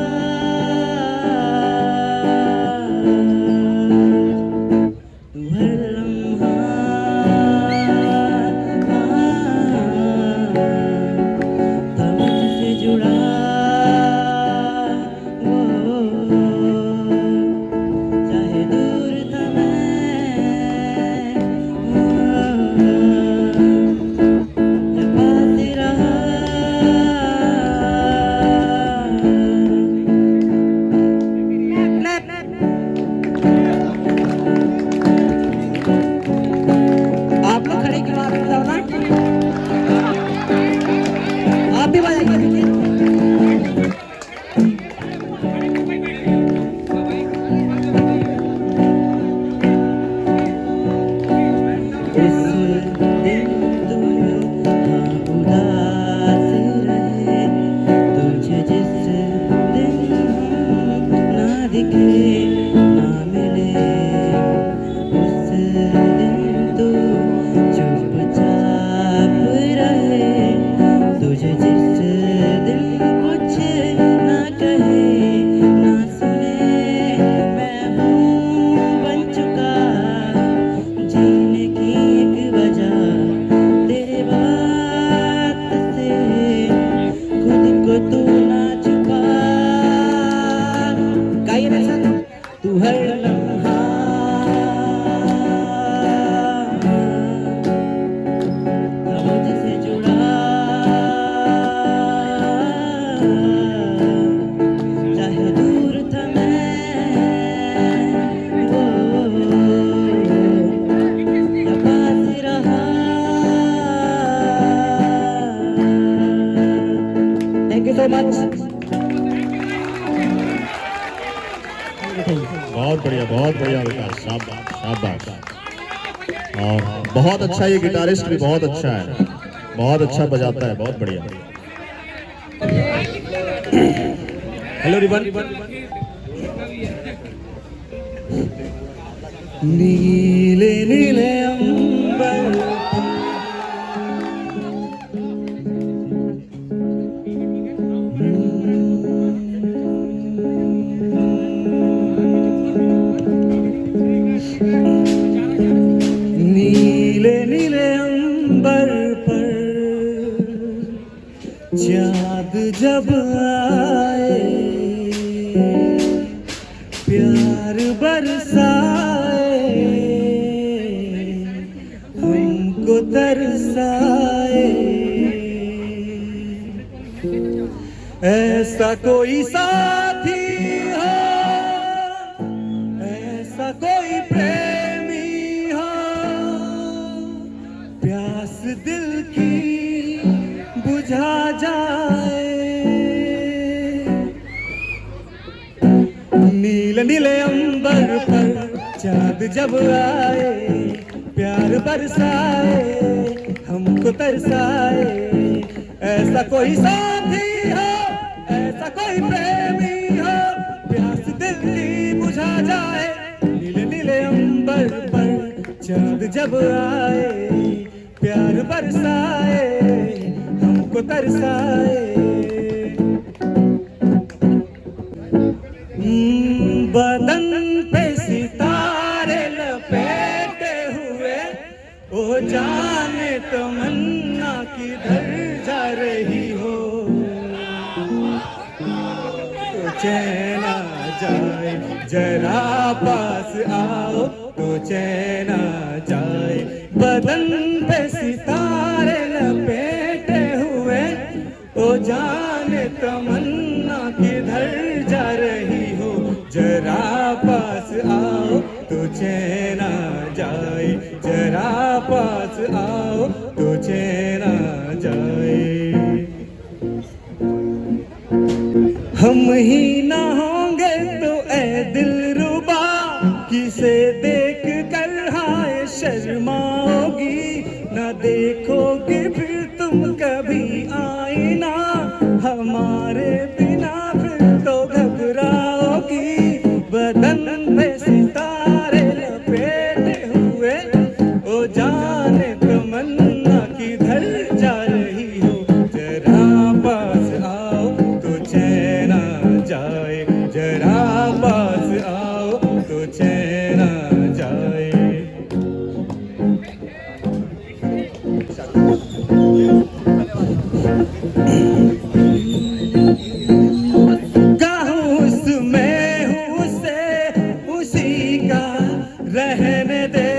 तू हर लम्हा बहुत बढ़िया विकास, शाबाश शाबाश। और बहुत अच्छा, ये गिटारिस्ट भी बहुत अच्छा है, बहुत अच्छा बजाता है, बहुत बढ़िया। Hello ribbon. नीले नीले अंबर नीले नीले अंबर पर चाँद जब आए, प्यार बरसाए, हमको तरसाए। ऐसा कोई साथी हो, ऐसा कोई प्रेमी हो, प्यास दिल की बुझा जाए। नीले नीले अंबर पर चाँद जब आए, प्यार बरसाए, हमको तरसाए। ऐसा कोई साथी हो, ऐसा कोई प्रेमी हो, प्यास दिल की बुझा जाए। नीले नीले अंबर पर चाँद जब आए, प्यार बरसाए, हमको तरसाए। बदन पे सितारे लपेटे हुए, ओ जाने तमन्ना किधर जा रही हो। तो चैन आ जाए, जरा पास आओ, तो चैन आ जाए। बदन पे सितारे लपेटे हुए, ओ जाने तमन्ना किधर जा रही हो। जरा पास आओ, तो चैन आ जाए, जरा पास आओ, तो चैन आ जाए। हम ही ना होंगे तो ऐ दिलरुबा, किसे देख कर हाय शर्माओगी। न देखोगे फिर तुम कभी आईना, हमारे बिना फिर तो घबराओगी। बदन पे सितारे लपेटे हुए, ओ जाने तमन्ना किधर जा रही हो। जरा पास आओ, तो चैन आ जाए, जरा पास आओ, तो चैन आ जाए। कहूँ उसमें हूँ उसे, उसी का रहने दे।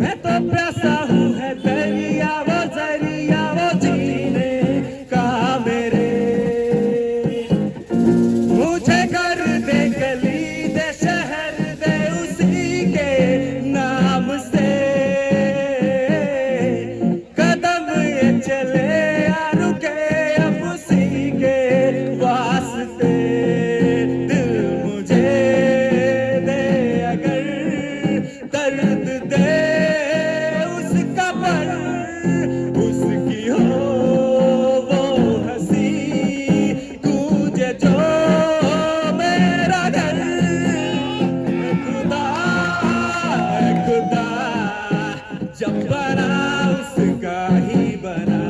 मैं तो प्यासा हूँ है दरिया, वो जरिया, वो जीने का मेरे। मुझे कर दे गली दे शहर दे उसी के नाम से। कदम ये चले या रुके अब उसी के वास्ते। दिल मुझे दे अगर दर्द दे उसका, पर उसकी हो वो हंसी, कूजे जो मेरा घर। खुदा खुदा जब बना उसका ही बना,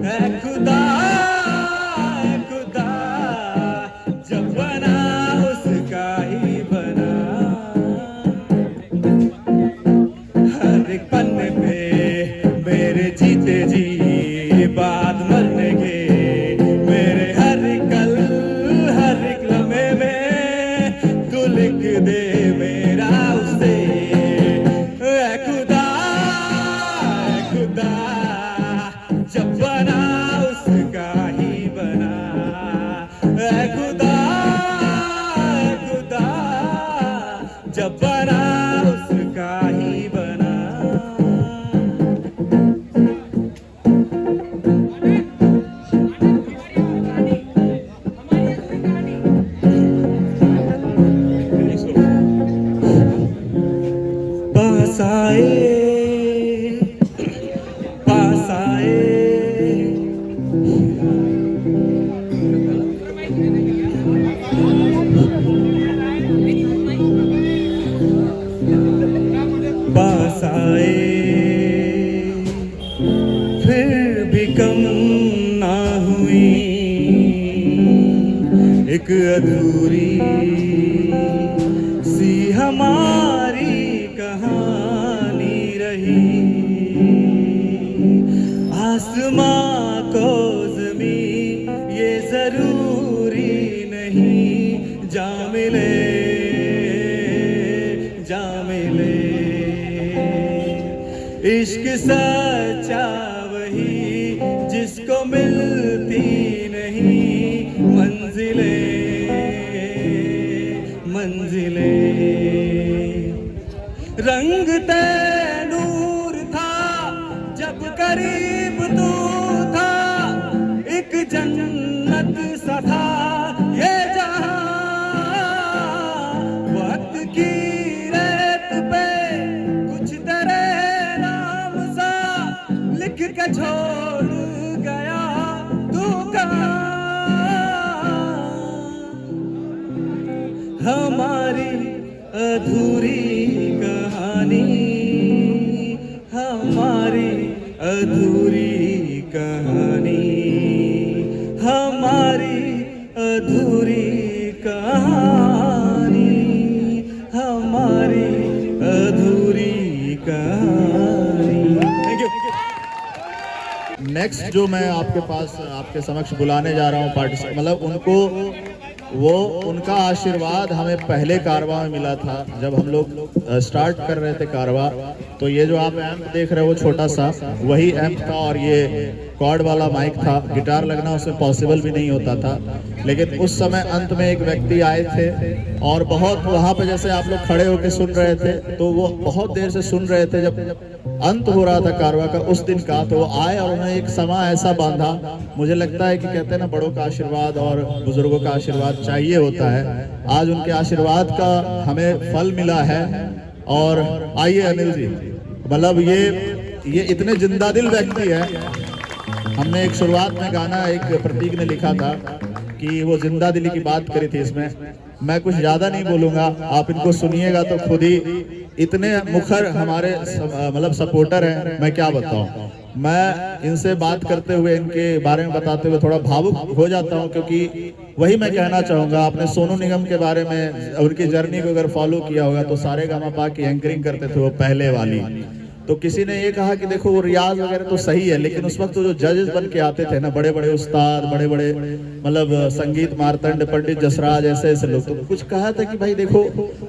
है खुदा खुदा जब बना उसका ही बना। हर एक पन्ने पे मेरे जीते जी बात मरने के, मेरे हर एक कल हर एक लम्हे में तू लिख दे मेरा उसे। ऐ खुदा खुदा जब बना उसका ही बना। ऐ खुदा खुदा जब बना उसका ही बना। एक अधूरी सी हमारी कहानी रही, आसमां को ज़मीं ये जरूरी नहीं, जा मिले इश्क सच्चा वही जिसको मिलती नहीं मंजिलें। रंग तैनूर था जब करीब तू था, एक जन्नत सा था ये जहां, वक्त की रेत पे कुछ तेरे नाम सा लिख के छोड़ गया तू कहां। हमारी अधूरी कहानी, हमारी अधूरी कहानी, हमारी अधूरी कहानी, हमारी अधूरी कहानी। Thank you. नेक्स्ट जो मैं आपके पास आपके समक्ष बुलाने जा रहा हूँ पार्टिसिपेंट, मतलब उनको वो उनका आशीर्वाद हमें पहले कारवा में मिला था जब हम लोग स्टार्ट कर रहे थे कारवा। तो ये जो आप एम्प देख रहे हो वो छोटा सा वही एम्प था, और ये कॉर्ड वाला माइक था। गिटार लगना उसमें पॉसिबल भी नहीं होता था, लेकिन उस समय अंत में एक व्यक्ति आए थे और बहुत वहाँ पे जैसे आप लोग खड़े होकर सुन रहे थे तो वो बहुत देर से सुन रहे थे। जब अंत हो रहा था कारवा का उस दिन का, तो वो आए और उन्हें एक समा ऐसा बांधा। मुझे लगता है कि कहते हैं ना, बड़ों का आशीर्वाद और बुजुर्गों का आशीर्वाद चाहिए होता है। आज उनके आशीर्वाद का हमें फल मिला है। और आइए अनिल जी, मतलब ये इतने जिंदा दिल व्यक्ति है। हमने एक शुरुआत में गाना एक प्रतीक ने लिखा था कि वो जिंदा दिली की बात करी थी। इसमें मैं कुछ ज्यादा नहीं बोलूंगा, आप इनको सुनिएगा तो खुद ही इतने मुखर हमारे मतलब सपोर्टर हैं, मैं क्या बताऊं। मैं इनसे बात करते हुए इनके बारे में बताते हुए थोड़ा भावुक हो जाता हूं, क्योंकि वही मैं कहना चाहूंगा। आपने सोनू निगम के बारे में उनकी जर्नी को अगर फॉलो किया होगा तो सारेगामापा की एंकरिंग करते थे वो पहले वाली। तो किसी ने ये कहा कि देखो वो रियाज वगैरह तो सही है, लेकिन उस वक्त जो जजेस बन के आते थे ना, बड़े बड़े उस्ताद, बड़े बड़े मतलब संगीत मार्तंड, पंडित जसराज, ऐसे ऐसे लोग, तो कुछ कहा था कि भाई देखो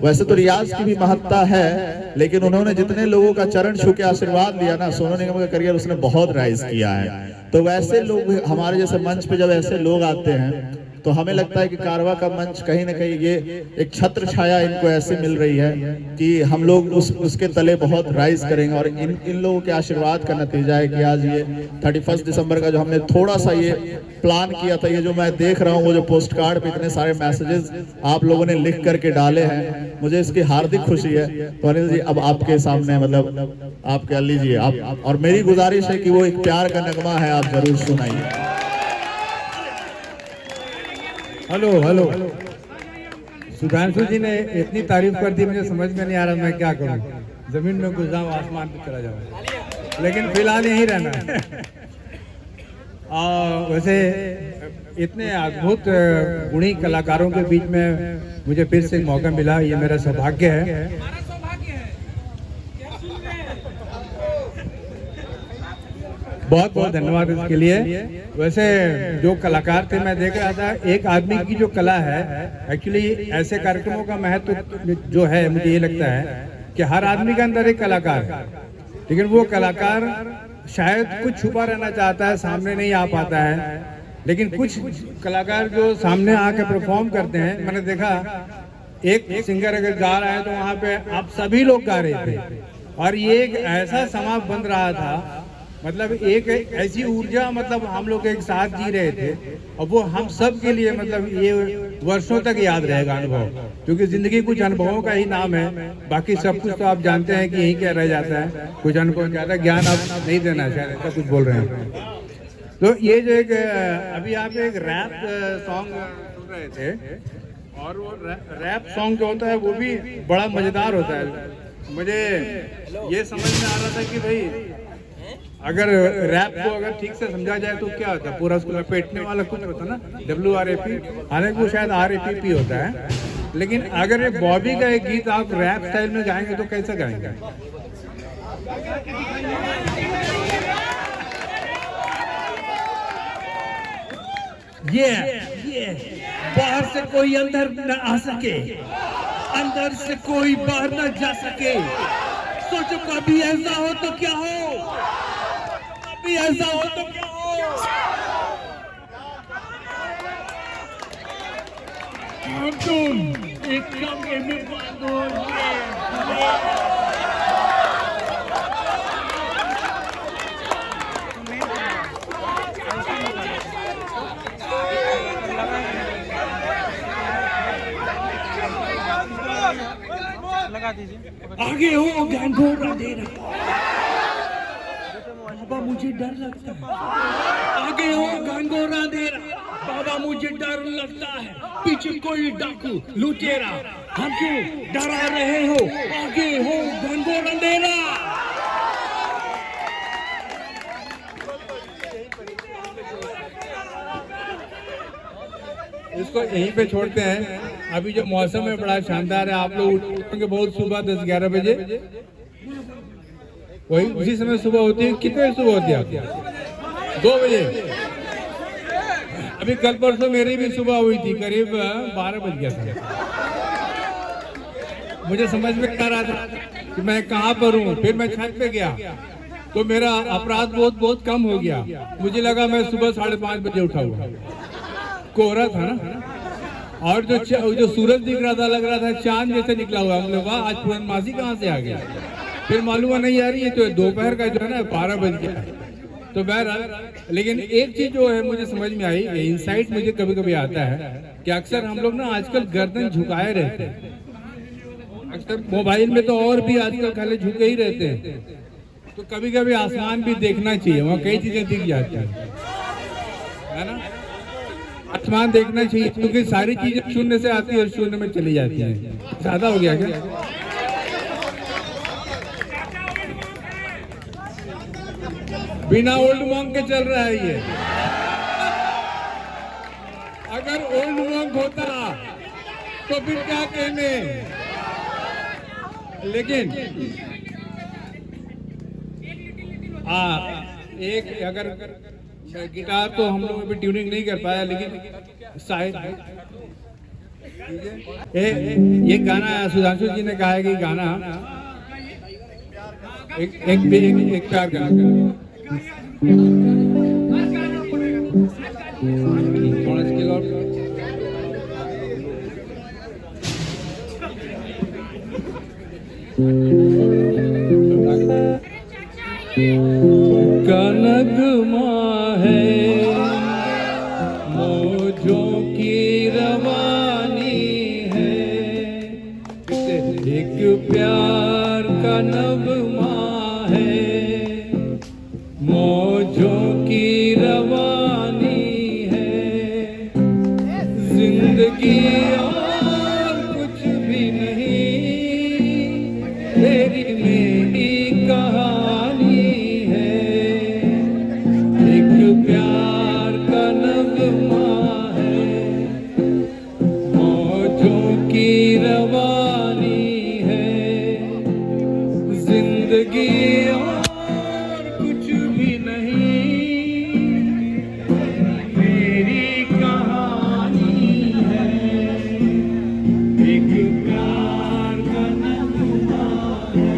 वैसे तो रियाज की भी महत्ता है, लेकिन उन्होंने जितने लोगों का चरण छू के आशीर्वाद लिया ना, सोनू निगम का करियर उसने बहुत राइज किया है। तो वैसे लोग हमारे जैसे मंच पे जब ऐसे लोग आते हैं तो हमें लगता है कि कारवा का मंच कहीं ना कहीं ये एक छत्र छाया इनको ऐसे मिल रही है कि हम लोग उसके तले बहुत राइज करेंगे। और इन लोगों के आशीर्वाद का नतीजा है कि आज ये 31 दिसंबर का जो हमने थोड़ा सा ये प्लान किया था, ये जो मैं देख रहा हूँ वो जो पोस्ट कार्ड पे इतने सारे मैसेजेस आप लोगों ने लिख करके डाले हैं, मुझे इसकी हार्दिक खुशी है। तो अनिल जी अब आपके सामने मतलब आप कह लीजिए आप, और मेरी गुजारिश है कि वो एक प्यार का नगमा है, आप जरूर सुनाइए। Hello hello. सुधांशु जी ने इतनी तारीफ कर दी, मुझे समझ में नहीं आ रहा मैं क्या करूं। जमीन में घुस जाऊं, आसमान पे चला जाऊं, लेकिन फिलहाल यहीं रहना है। वैसे इतने अद्भुत गुणी कलाकारों के बीच में मुझे फिर से मौका मिला, ये मेरा सौभाग्य है। बहुत बहुत धन्यवाद इसके लिए। वैसे जो कलाकार थे मैं देख रहा था, एक आदमी की जो कला है, एक्चुअली ऐसे कार्यक्रमों का महत्व जो है मुझे ये लगता है कि हर आदमी के अंदर एक कलाकार है, लेकिन वो कलाकार शायद कुछ छुपा रहना चाहता है, सामने नहीं आ पाता है। लेकिन कुछ कलाकार जो सामने आके परफॉर्म करते हैं, मैंने देखा एक सिंगर अगर गा रहा है तो वहाँ पे आप सभी लोग गा रहे थे, और ये एक ऐसा समाज बन रहा था, मतलब एक ऐसी ऊर्जा, मतलब हम लोग एक साथ जी रहे थे, और वो हम सब के लिए मतलब ये वर्षों तक याद रहेगा अनुभव, क्योंकि जिंदगी कुछ अनुभवों का ही नाम है। बाकी सब कुछ तो आप जानते हैं कि यही क्या रह जाता है, कुछ अनुभव, ज्यादा ज्ञान आप नहीं देना, शायद ऐसा कुछ बोल रहे हैं। तो ये जो एक अभी आप एक रैप सॉन्ग सुन रहे थे, और वो रैप सॉन्ग जो होता है वो भी बड़ा मजेदार होता है। मुझे ये समझ में आ रहा था कि भाई अगर रैप को अगर ठीक से समझा जाए तो क्या होता है, पूरा उसको लपेटने वाला कुछ होता है ना, WRAP, हालांकि वो शायद RAPP होता है। लेकिन अगर ये बॉबी का एक गीत आप रैप स्टाइल में गाएंगे तो कैसे गाएंगे? ये बाहर से कोई अंदर न आ सके, अंदर से कोई बाहर न जा सके। सोचो कभी ऐसा हो तो क्या हो, कभी ऐसा हो तो क्या हो। तुम एक कमरे में बंद हो आगे हो गंगोरा अंधेरा, बाबा मुझे डर लगता है। आगे हो गंगोरा अंधेरा, बाबा मुझे डर लगता है। पीछे कोई डाकू लुटेरा, हम क्यों डरा रहे हो? आगे हो गंगोरा अंधेरा। इसको यहीं पे छोड़ते हैं। अभी जो मौसम है बड़ा शानदार है, आप लोग उठेंगे बहुत सुबह 10-11 बजे, वही उसी समय सुबह होती है। कितने बजे सुबह होती है आपकी? 2 बजे। अभी कल परसों मेरी भी सुबह हुई थी, करीब 12 बज गया था। मुझे समझ में आ रहा था कि मैं कहाँ पर हूँ। फिर मैं छत पे गया तो मेरा अपराध बहुत कम हो गया। मुझे लगा मैं सुबह 5:30 बजे उठा हुआ, कोहरा था ना, और जो सूरज दिख रहा था, लग रहा था चांद जैसे निकला हुआ। हम लोग आज पूर्णमासी कहाँ से आ गया? फिर मालूम नहीं आ रही है तो दोपहर का जो है ना 12 बज गया। तो बहरहाल, लेकिन एक चीज जो है मुझे समझ में आई, इंसाइट मुझे कभी कभी आता है कि अक्सर हम लोग ना आजकल गर्दन झुकाए रहते हैं। अक्सर मोबाइल में तो और भी आजकल खाली झुके ही रहते हैं। तो कभी कभी आसमान भी देखना चाहिए, वहाँ कई चीजें दिख जाती है ना। आसमान देखना चाहिए क्योंकि सारी चीजें शून्य से आती है और शून्य में चली जाती है। ज्यादा हो गया क्या? बिना ओल्ड मॉन्क के चल रहा है ये। अगर ओल्ड मॉन्क होता तो फिर क्या कहने। लेकिन एक अगर गिटार तो हम लोग अभी ट्यूनिंग नहीं कर पाया, लेकिन शायद ये गाना सुधांशु जी ने कहा है कि गाना एक प्यार का थोड़ा स्किल और कनगमा है मौजों की रवानी है, एक प्यार का नगमा है, मौजों की रवानी है, जिंदगी और कुछ भी नहीं, तेरी मेरी कहानी है, एक प्यार का नगमा है, मौजों की रवानी है, जिंदगी और कुछ भी नहीं, मेरी कहानी है, एक प्यार का नगमा है।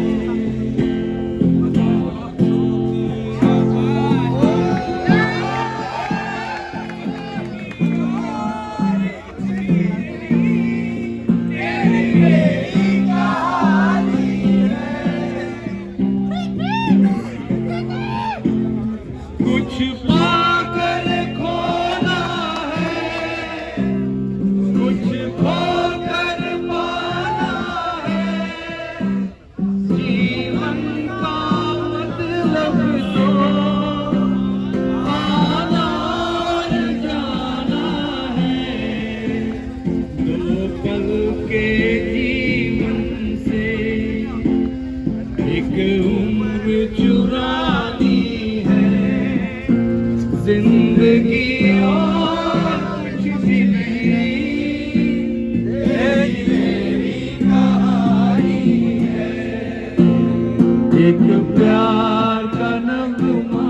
एक प्यार का नगमा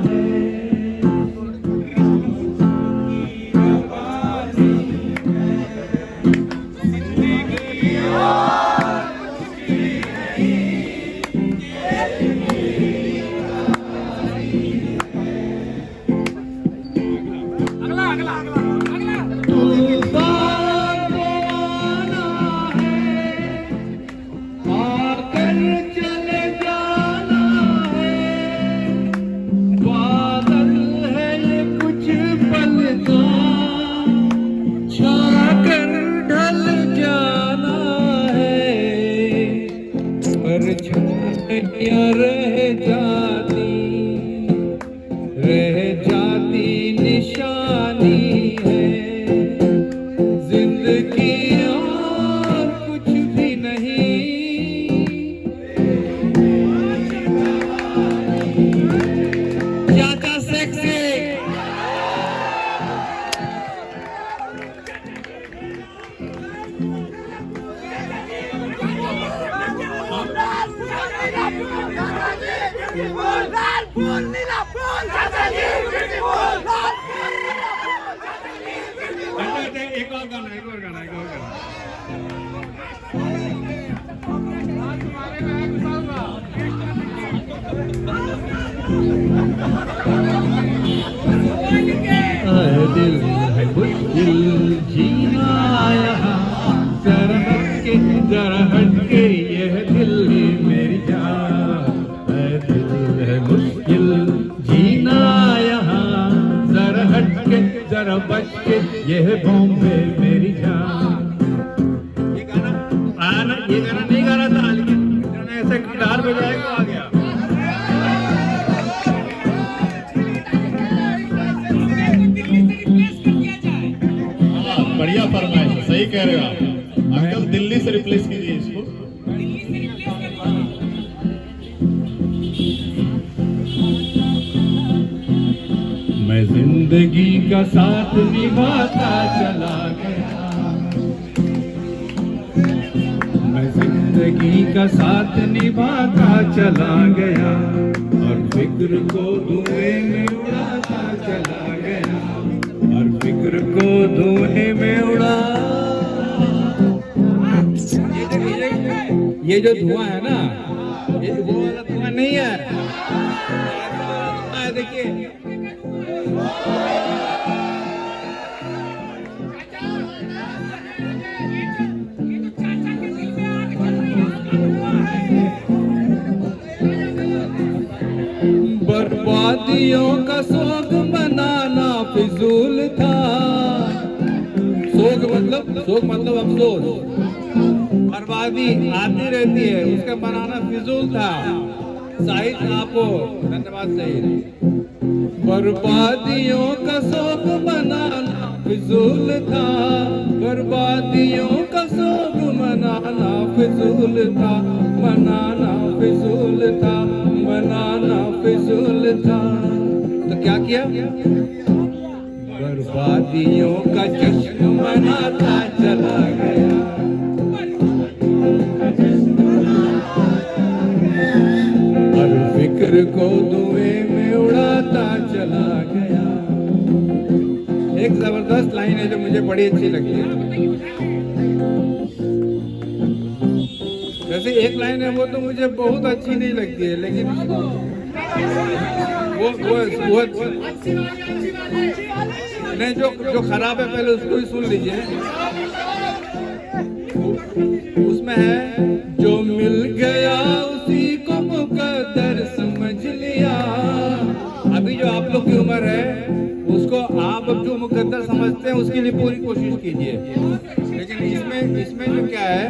है। तूफान आना है, आकर चले जाना है, बादल है ये कुछ पल का, छाकर ढल जाना है, परछाइयां रह जाती निशानी है, जिंदगी और कुछ भी नहीं, चाचा सेक्सी। एक और गाना दिल है मुश्किल जीना यहाँ, जरा हटके यह दिल ही मेरी जान है। दिल है मुश्किल जीना यहाँ, जरा हटके जरा बचके यह बॉम्बे मेरी जान। ये गाना नहीं गा रहा था, लेकिन ऐसे गिटार बजाएगा आ गया। बढ़िया फरमाइश है, सही कह रहे हो आप अंकल, दिल्ली से रिप्लेस कीजिए इसको। मैं जिंदगी का साथ निभाता चला गया, मैं जिंदगी का साथ निभाता चला गया, और फिक्र को धुएं में उड़ाता चला गया, और फिक्र को धुएं में उड़ा। ये जो धुआं है ना, ये वो वाला धुआं नहीं है। देखिए बर्बादियों का सोग बनाना फिजूल था। सोग मतलब अफसोस, बर्बादी आती रहती है, उसका बनाना फिजूल था। साहिद आपको धन्यवाद सही। बर्बादियों का सोग मनाना फिजूल था, बर्बादियों का सोग मनाना फिजूल था, मनाना फिजूल था, मनाना फिजूल था। तो क्या किया? बर्बादियों का जश्न मनाता चला गया, हर फिक्र को धुएं में उड़ाता चला गया। एक जबरदस्त लाइन है जो मुझे बड़ी अच्छी लगती है। जैसे एक लाइन है वो तो मुझे बहुत अच्छी नहीं लगती है, लेकिन वो नहीं, जो खराब है पहले उसको ही सुन लीजिए। उसमें है, जो मिल गया उसी को मुकद्दर समझ लिया। अभी जो आप लोग की उम्र है उसको आप अब जो मुकद्दर समझते हैं उसके लिए पूरी कोशिश कीजिए। लेकिन इसमें जो क्या है,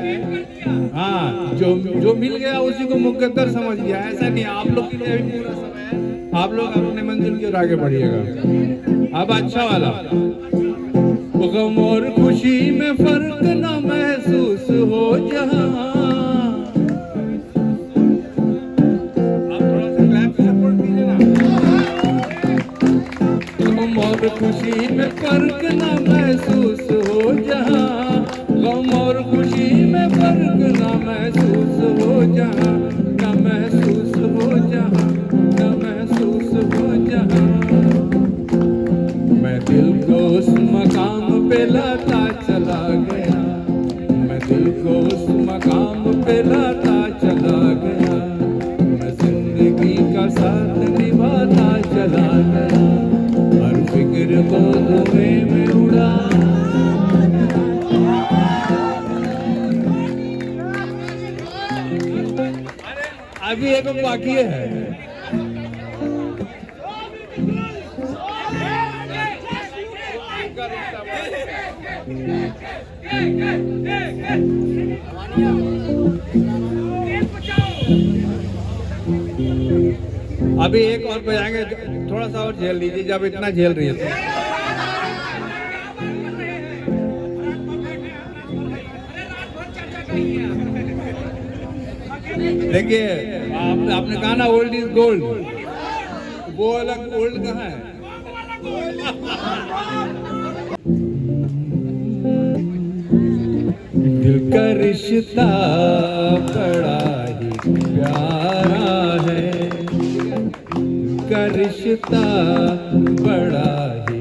हाँ, जो मिल गया उसी को मुकद्दर समझ लिया, ऐसा नहीं। आप लोग के लिए अभी पूरा समय है, आप लोग अपने मंजिल की ओर आगे बढ़िएगा। अब अच्छा वाला, गम और खुशी में फर्क न महसूस हो जहां। आप थोड़ा सा क्लैप सपोर्ट कीजिए ना। गम और खुशी में फर्क न महसूस हो जहां, गम और खुशी में फर्क न महसूस हो जहां, न महसूस मकाम पे लाता चला गया, मैं जिंदगी का साथ निभाता चला गया, हर फिक्र को धुएं में उड़ा। अभी एक बाकी है। अभी एक और बजाएंगे, थोड़ा सा और झेल लीजिए, जब इतना झेल रही है तो। देखिए, आपने कहा ना ओल्ड इज गोल्ड, वो अलग ओल्ड कहाँ है? दिल का रिश्ता बड़ा ही प्यारा है, दिल का रिश्ता बड़ा ही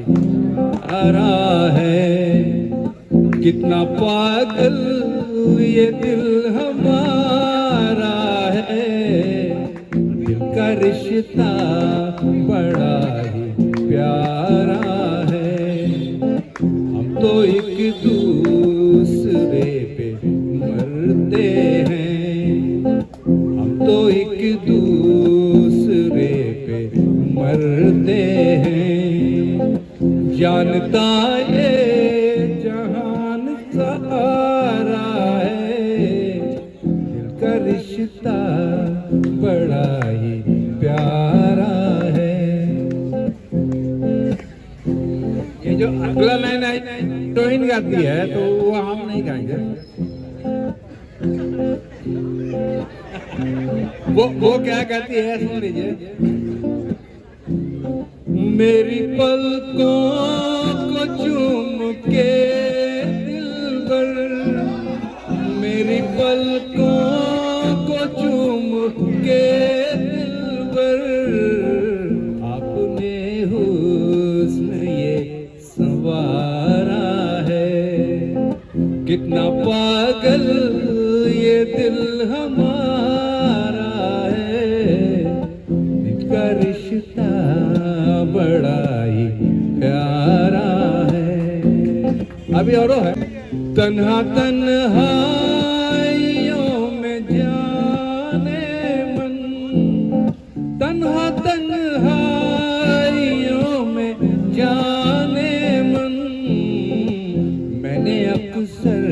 प्यारा है, कितना पागल ये दिल हमारा है, दिल का रिश्ता बड़ा ही प्यारा है, हम तो एक दूसरे पे मरते हैं, हम तो एक दूसरे पे मरते हैं, जानता ये जहान सारा है, दिल का रिश्ता बड़ा ही प्यारा है। ये जो अगला लाइन आई हीरोइन गाती है तो वो हम नहीं गाएंगे, वो क्या कहती है सुन लीजिए। मेरी पलकों को चूम के दिलबर, मेरी पलकों को चूम के दिलबर, आपने हुस्न ये संवारा है, कितना पागल ये दिल हमारा है, दिल का रिश्ता बड़ा ही प्यारा है। अभी और है। तन्हा तन्हाइयों में जाने मन, तन्हा तन्हाइयों में जाने मन, मैंने अक्सर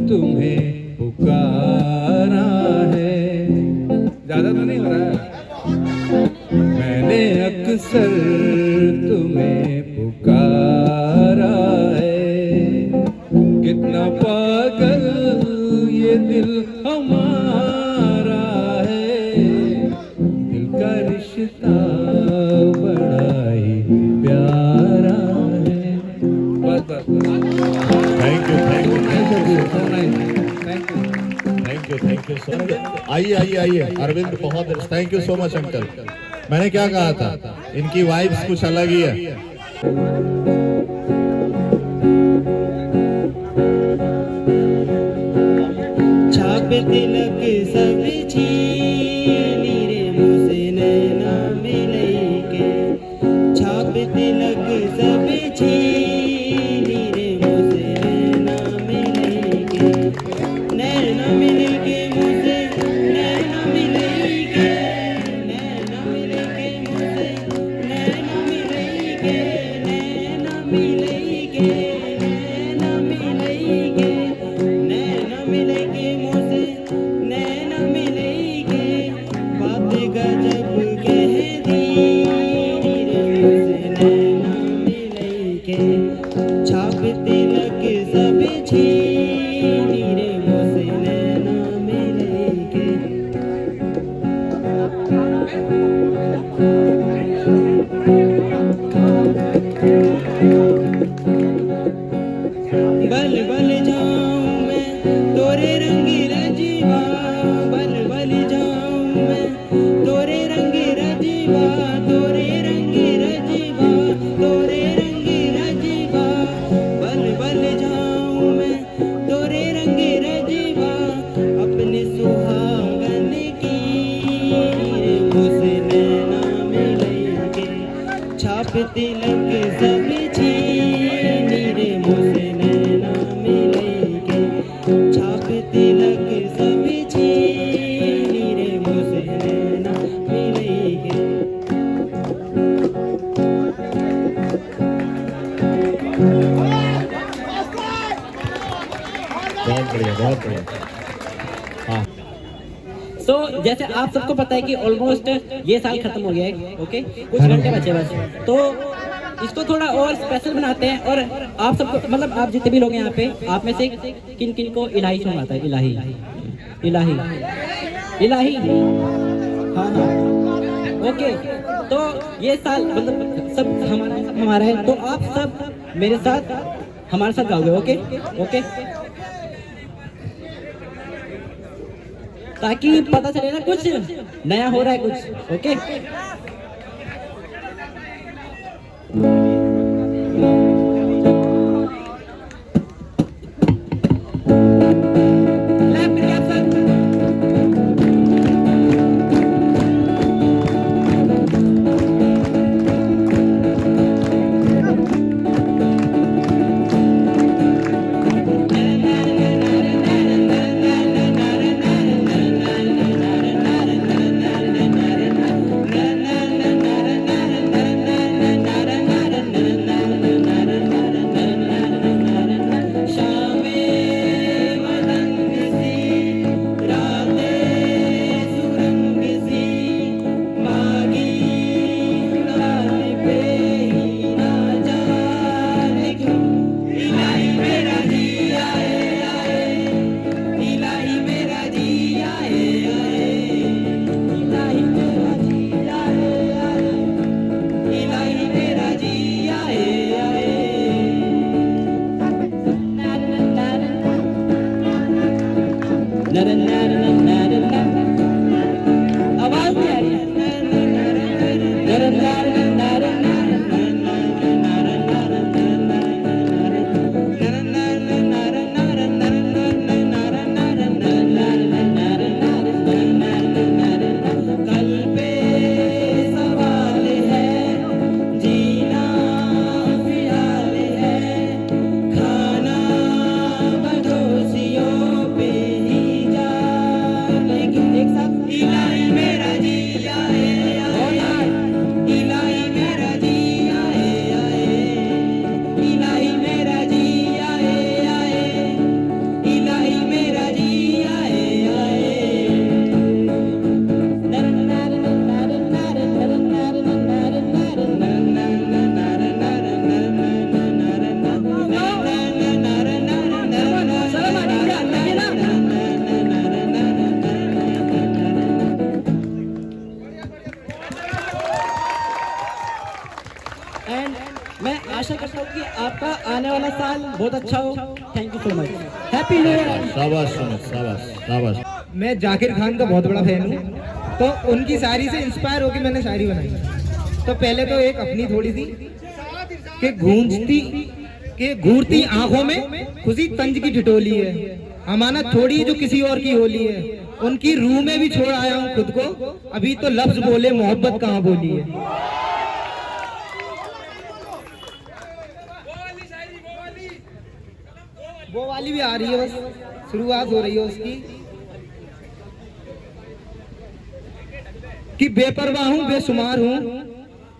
तुम्हें पुकारा है। ज्यादा तो नहीं हो रहा है। मैंने अक्सर तुम्हें पुकारा है, कितना पागल ये दिल हमारा है, दिल का रिश्ता बड़ा ही प्यारा है। बस बस। Thank you, thank you, thank you. Thank you, thank you so much. आइए आइए आइए, अरविंद बहुत thank you so much uncle. मैंने क्या कहा था, इनकी वाइब्स कुछ अलग ही है। छाप तिलक सब छीनी रे मुझसे नैना मिलई के, छाप तिलक सब छीनी रे मुझसे नैना मिलई के, नैना मिलई के मुझसे नैना मिलई के, नैना मिलई के मुझसे नैना मिलई के, नैना मिलई के, नैना मिलई के, नैना मिलई के मुझसे नैना मिलई के, बातें गजब कह दी रे मुझसे नैना मिलई के, छाप तिलक सब छीनी रे मुझसे नैना मिलई के। बल बल जाऊं मैं तोरे रंगी तो जैसे आप सबको पता है कि ऑलमोस्ट ये साल खत्म हो गया है, ओके, कुछ घंटे बचे बस, तो इसको थोड़ा और स्पेशल बनाते हैं। और आप सबको मतलब आप जितने भी लोग हैं यहाँ पे, आप में से किन किन को इलाही सॉन्ग आता है? इलाही इलाही इलाही, हाँ हाँ, ओके। तो ये साल मतलब सब हमारा है, तो आप सब मेरे साथ हमारे साथ गाओगे, ओके ओके, ताकि पता चले ना कुछ नया हो रहा है कुछ, ओके। आवाज नहीं आ रही है। मैं आशा करता हूँ कि आपका आने वाला साल बहुत अच्छा हो। Thank you so much, happy new year. शाबाश सुमित, शाबाश शाबाश। मैं जाकिर खान का बहुत बड़ा फैन हूँ, तो उनकी शायरी से इंस्पायर होकर मैंने शायरी बनाई। तो पहले तो एक अपनी थोड़ी सी कि गूंजती के घूरती आंखों में खुशी तंज की ठिठोली है, अमानत थोड़ी जो किसी और की होली है, उनकी रूह में भी छोड़ आया हूँ खुद को, अभी तो लफ्ज बोले मोहब्बत कहाँ बोली है। वो वाली भी आ रही है, बस शुरुआत हो रही है उसकी कि बेपरवाह हूँ बेशुमार हूँ,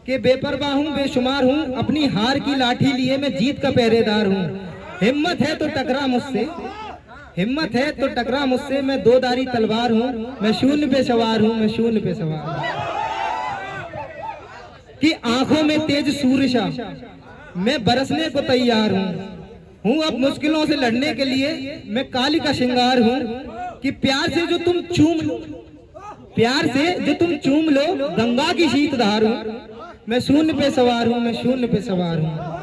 कि बेपरवाह हूँ बेशुमार हूँ, अपनी हार की लाठी लिए मैं जीत का पहरेदार हूँ। हिम्मत है तो टकरा मुझसे, हिम्मत है तो टकरा मुझसे, मैं दो धारी तलवार हूँ, मैं शून्य पे सवार हूँ, मैं शून्य पे सवार हूँ। कि आंखों में तेज सूरशा मैं बरसने को तैयार हूँ अब मुश्किलों से लड़ने के लिए मैं काली का श्रृंगार हूँ। कि प्यार से जो तुम चूम लो, प्यार से जो तुम चूम लो गंगा की शीतधार हूँ, मैं शून्य पे सवार हूँ, मैं शून्य पे सवार हूँ।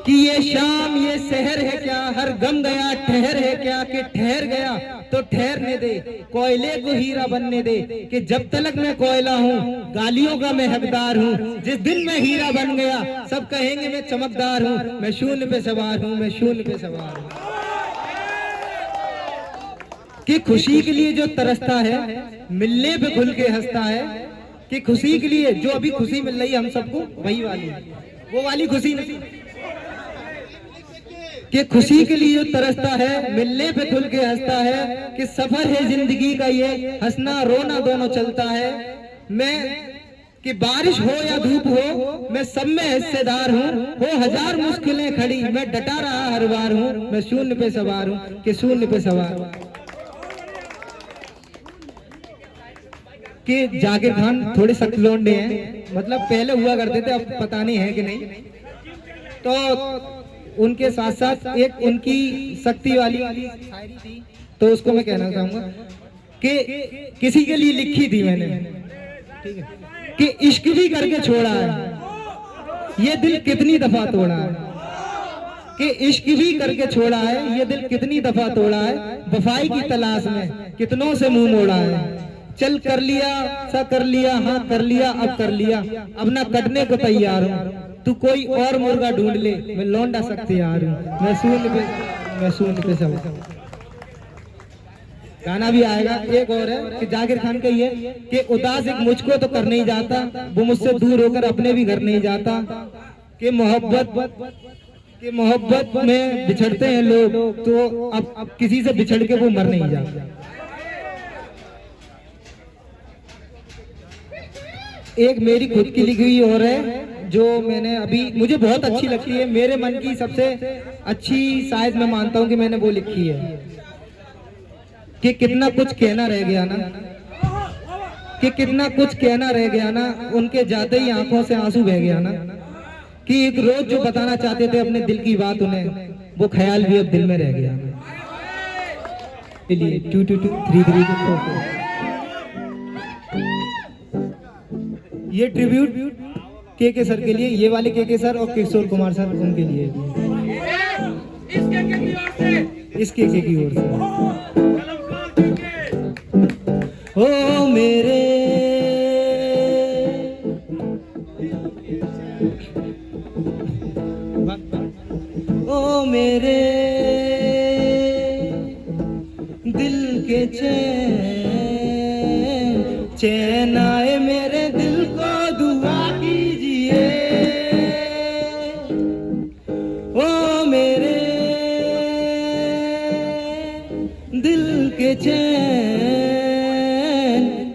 कि ये शाम ये शहर है क्या, हर गम गया ठहर है क्या, कि ठहर गया तो ठहरने दे, कोयले को हीरा बनने दे, कि जब तक मैं कोयला हूँ गालियों का मैं हकदार हूँ, जिस दिन मैं हीरा बन गया सब कहेंगे मैं चमकदार हूँ, मैं शून्य पे सवार हूँ, मैं शून्य पे सवार हूँ। कि खुशी के लिए जो तरसता है मिलने पे खुल के हंसता है, कि खुशी के लिए जो अभी खुशी मिल रही है हम सबको वही वाली, वो वाली खुशी नहीं। कि खुशी के लिए जो तरसता है मिलने पे खुल के हंसता है, कि सफर है जिंदगी का ये हंसना रोना दोनों चलता है। मैं कि बारिश हो या धूप हो मैं सब में हिस्सेदार हूँ, हो हजार मुश्किलें खड़ी मैं डटा रहा हर बार हूँ, मैं शून्य पे सवार हूँ, कि शून्य पे सवार हूँ। कि जाकिर खान थोड़े सख्त लौंडे हैं, मतलब पहले हुआ करते थे, अब पता नहीं है कि नहीं। तो उनके साथ साथ एक उनकी सख्ती वाली शायरी थी, तो उसको मैं कहना चाहूंगा कि किसी के लिए लिखी थी मैंने, ठीक है, कि इश्क भी करके छोड़ा है, ये दिल कितनी दफा तोड़ा है, कि इश्क भी करके छोड़ा है, ये दिल कितनी दफा तोड़ा है, वफाई की तलाश में कितनों से मुंह मोड़ा है, चल कर लिया सा कर लिया, हाँ कर लिया अब कर लिया, अब ना कटने को तैयार हूँ, तू कोई और मुर्गा ढूंढ ले, मैं लौंडा सकते यार हूँ, मैं सूंड पे सब गाना भी आएगा। एक और है कि जाकिर खान का ये कि उदास एक मुझको तो कर नहीं जाता, वो मुझसे दूर होकर अपने भी घर नहीं जाता, कि मोहब्बत में बिछड़ते हैं लोग, तो अब किसी से बिछड़ के वो मर नहीं जाता। एक मेरी खुद की लिखी हुई और है जो मैंने अभी, मुझे बहुत अच्छी लगती है, मेरे मन की सबसे अच्छी शायद मैं मानता हूँ कि मैंने वो लिखी है, कि कितना कुछ कहना रह गया ना, कि कितना कुछ कहना रह गया ना, उनके जाते ही आंखों से आंसू बह गया ना, कि एक रोज जो बताना चाहते थे अपने दिल की बात उन्हें, वो ख्याल भी अब दिल में रह गया। 2 2 2 3 3 4 ये ट्रिब्यूट के सर के लिए, ये वाले के सर और किशोर कुमार सर उनके लिए, इसके की ओर से। ओ मेरे मेरे दिल के चैन आए, मेरे दिल को दुआ कीजिए, ओ मेरे दिल के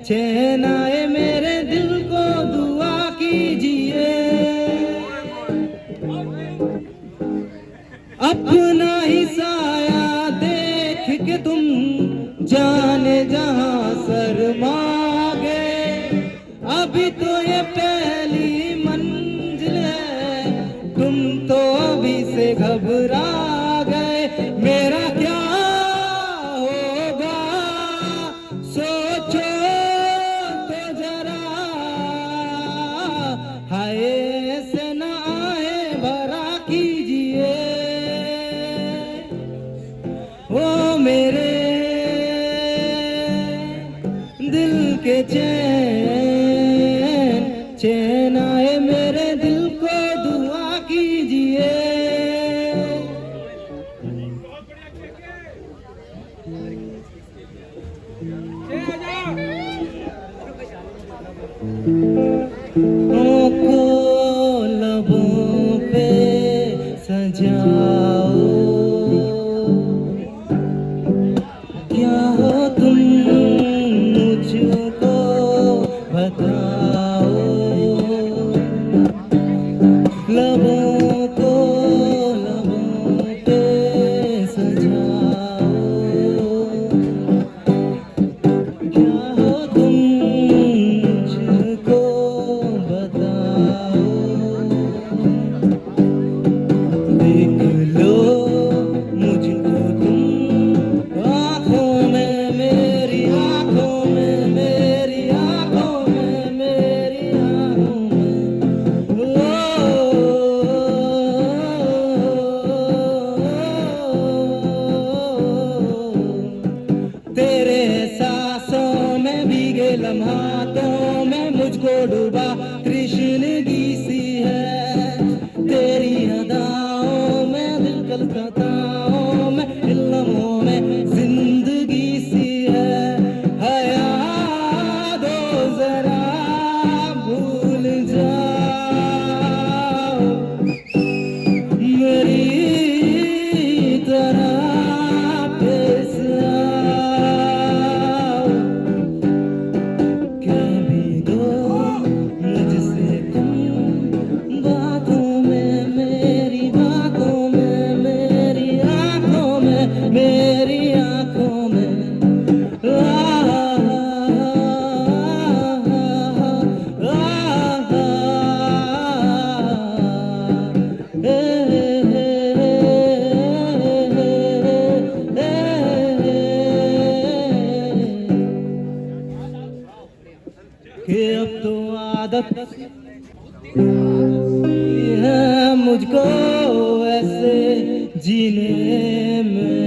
चैन आए, मेरे दिल को दुआ कीजिए, अपना ही साया देख के तुम जाने जहां शर्मा गए, अभी तो ये पहली मंजिल है, तुम तो अभी से घबरा गए, मेरा क्या होगा सोचो तो जरा, हाय से ना आए भरा कीजिए, ओ मेरे दिल के चैन आए, मेरे दिल को दुआ कीजिए। को लबों पे सजाओ, क्या हो तुम मुझको बताओ, लबों पे सजाओ, क्या हो तुम मुझको बताओ, देख लो मुझको तुम आँखों में, मेरी आँखों में, मेरी आँखों में, मेरी आँखों में, तेरे एहसासों में भीगे लम्हातों में मुझको डूबा कृष्णगी सी है, तेरी अदाओं में दिल कलकताओं में, इल्मों में जिंदगी सी है, हया दो जरा भूल जाओ, मेरी तरह पेश आओ, कह भी दो मुझसे आदत है मुझको ऐसे जीने में,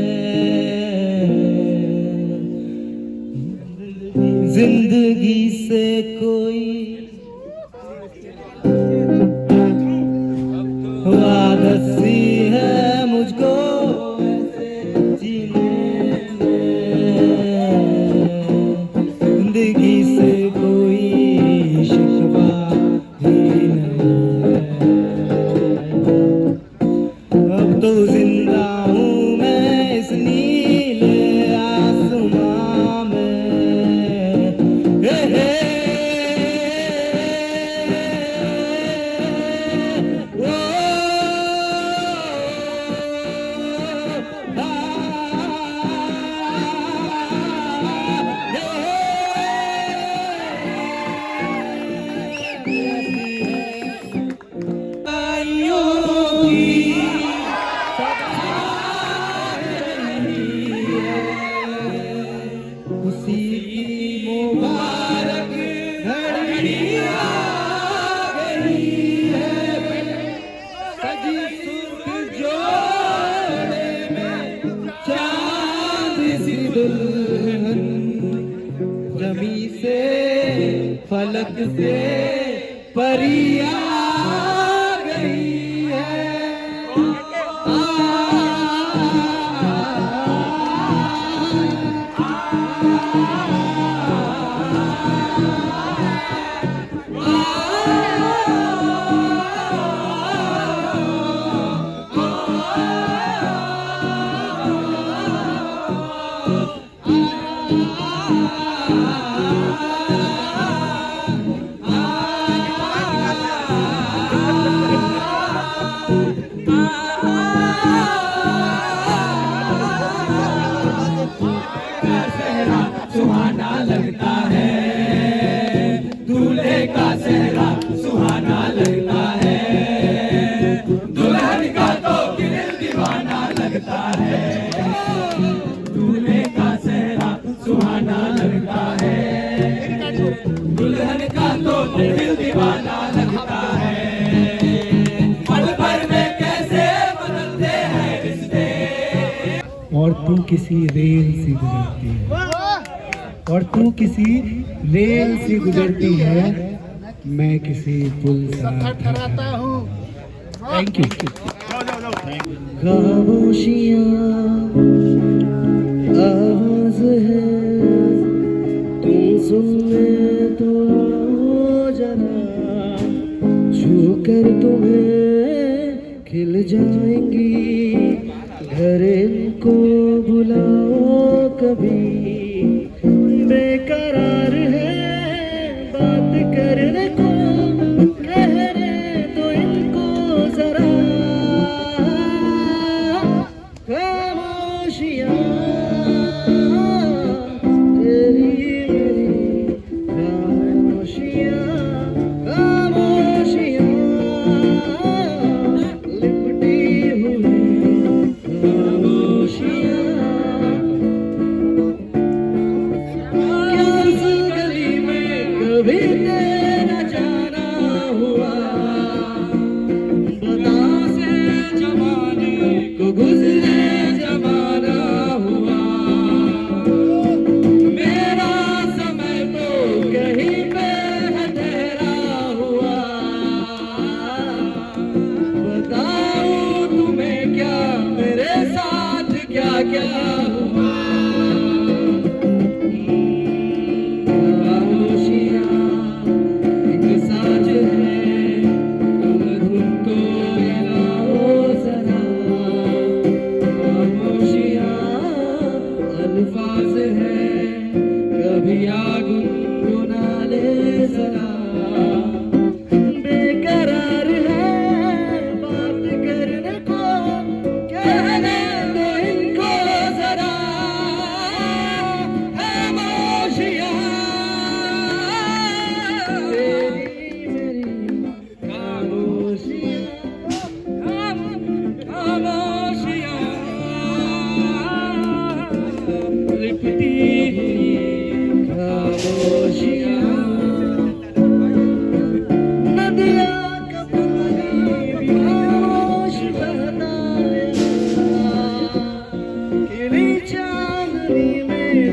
जिंदगी से कोई आदत सी है मुझको ऐसे जीने में, जिंदगी से कोई शिकवा ही नहीं है। अब तो जिंदा हूँ मैं इस नीले आसमां में, हे हे उसी की मुबारक घड़ी आ गई है, सजी सुर्ख जोड़े में चांद सी दुल्हन, जमी से फलक से परी आ गई है। सुहाना लगता है, दूल्हे का सेहरा सुहाना लगता है, दुल्हन का तो दिल दीवाना लगता है, दूल्हे का सेहरा सुहाना लगता है, दुल्हन का तो दिल दीवाना लगता है। पल भर में कैसे बदलते हैं रिश्ते, और तू किसी रेल से गुजरती है, और तू किसी रेल से गुजरती है, मैं किसी पुल सा ठहराता हूँ। Thank you. खामोशियाँ आवाज है, तुम सुनने तो जरा, छू कर तुम्हें खिल जाएंगी, घर इनको बुलाओ कभी, बेकरार है बात करने को, कहने तो इनको जरा, खामोशियाँ तेरी मेरी खामोशियाँ, खामोशियाँ लिपटी हुई खामोशियाँ।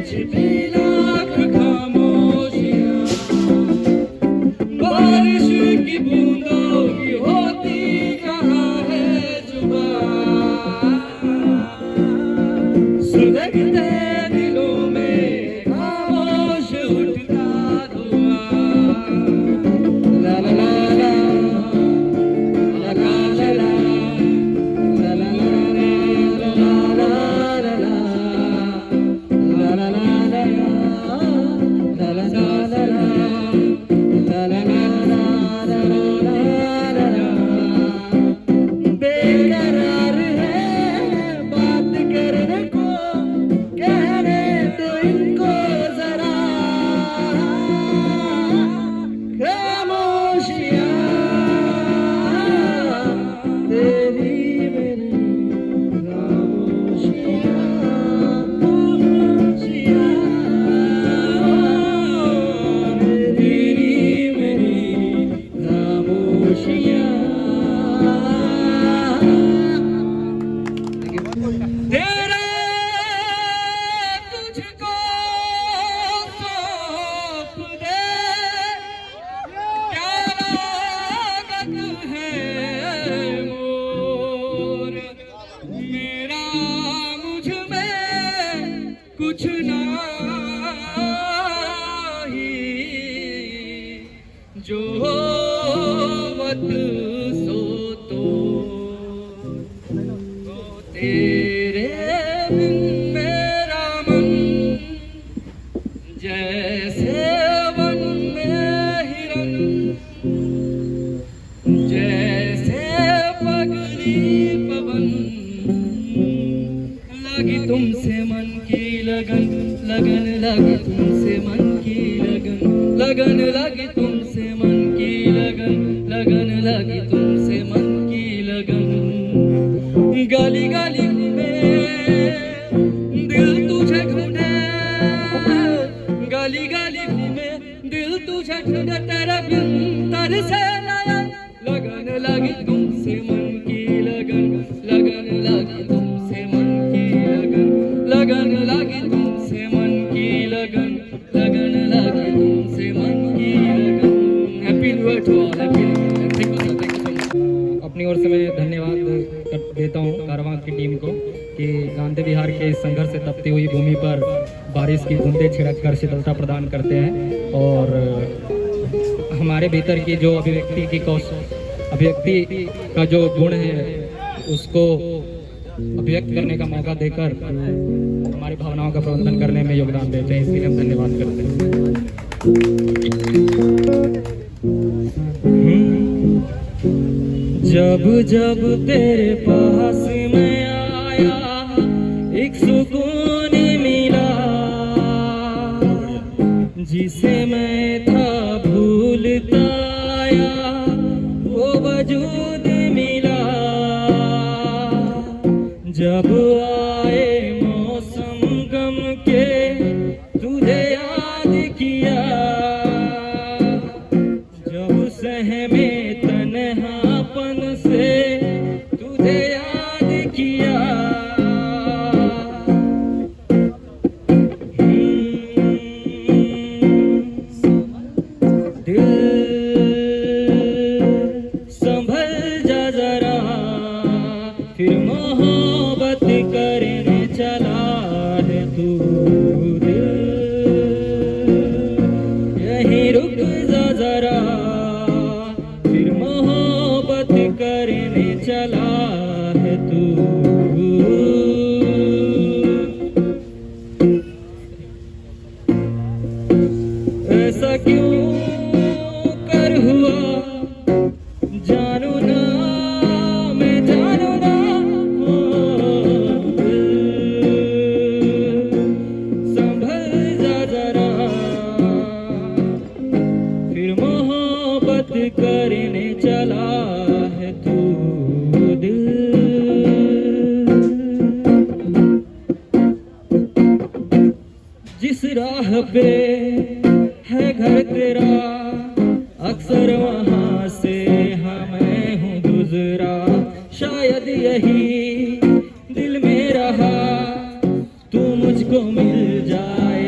छिपी लाख खामोशियां, बारिश की बूंदों की होती कहाँ है जुबान, सुलगते दिलों में खामोश उठता धुआं। ला ला ला ला ला ला ला ला ला ला बेकरार है बात करने को, कहने तो इनको जरा खामोशियां तेरी मेरी खामोशियां, खामोशियां तेरी मेरी खामोशियां। तेरा तुझको सौंप दे, क्या लागत है मोर, मेरा मुझ में कुछ नहीं, जो वत सो तो तेरे बिन मेरा मन जैसे वन में हिरन, जैसे पगली पवन, लगी तुमसे मन की लगन, लगन लगी तुमसे मन की लगन, लगन लगी तुमसे मन की लगन, लगन लगी तुमसे मन की लगन। गली गली में दिल तुझे ढूंढे, गली गली में दिल तुझे ढूंढे, तेरे बिन तरसे नयन, लगन लगी तुमसे मन की लगन, लगन लगी तुमसे मन की लगन, लगन लगी तुमसे मन की लगन, लगन लगी तुमसे मन की लगन। Happy new year to all, happy अपनी ओर से मैं धन्यवाद देता हूँ कारवां की टीम को कि गांधी विहार के संघर्ष से तपती हुई भूमि पर बारिश की बूंदें छिड़क कर शीतलता प्रदान करते हैं और हमारे भीतर की जो अभिव्यक्ति का जो गुण है उसको अभिव्यक्त करने का मौका देकर हमारी भावनाओं का प्रबंधन करने में योगदान देते हैं, इसके लिए हम धन्यवाद करते हैं। जब जब तेरे पास मैं आया एक सुकून मिला, जिसे मैं था भूलता आया वो वजूद मिला। जब आए मौसम गम के तुझे याद किया, जब सहमे तन्हापन से तुझे याद किया। दिल संभल जा जरा, फिर मोहब्बत करने चला है तू। दिल यहीं रुक जा जरा, फिर मोहब्बत करने चला है तू। ऐसा क्यों कर हुआ जानू ना, मैं जानू ना। संभल जा जरा, फिर मोहब्बत करने चला है तू। दिल जिस राह पे है घर तेरा, अक्सर वहाँ से मैं हूँ गुजरा। शायद यही दिल में रहा, तू मुझको मिल जाए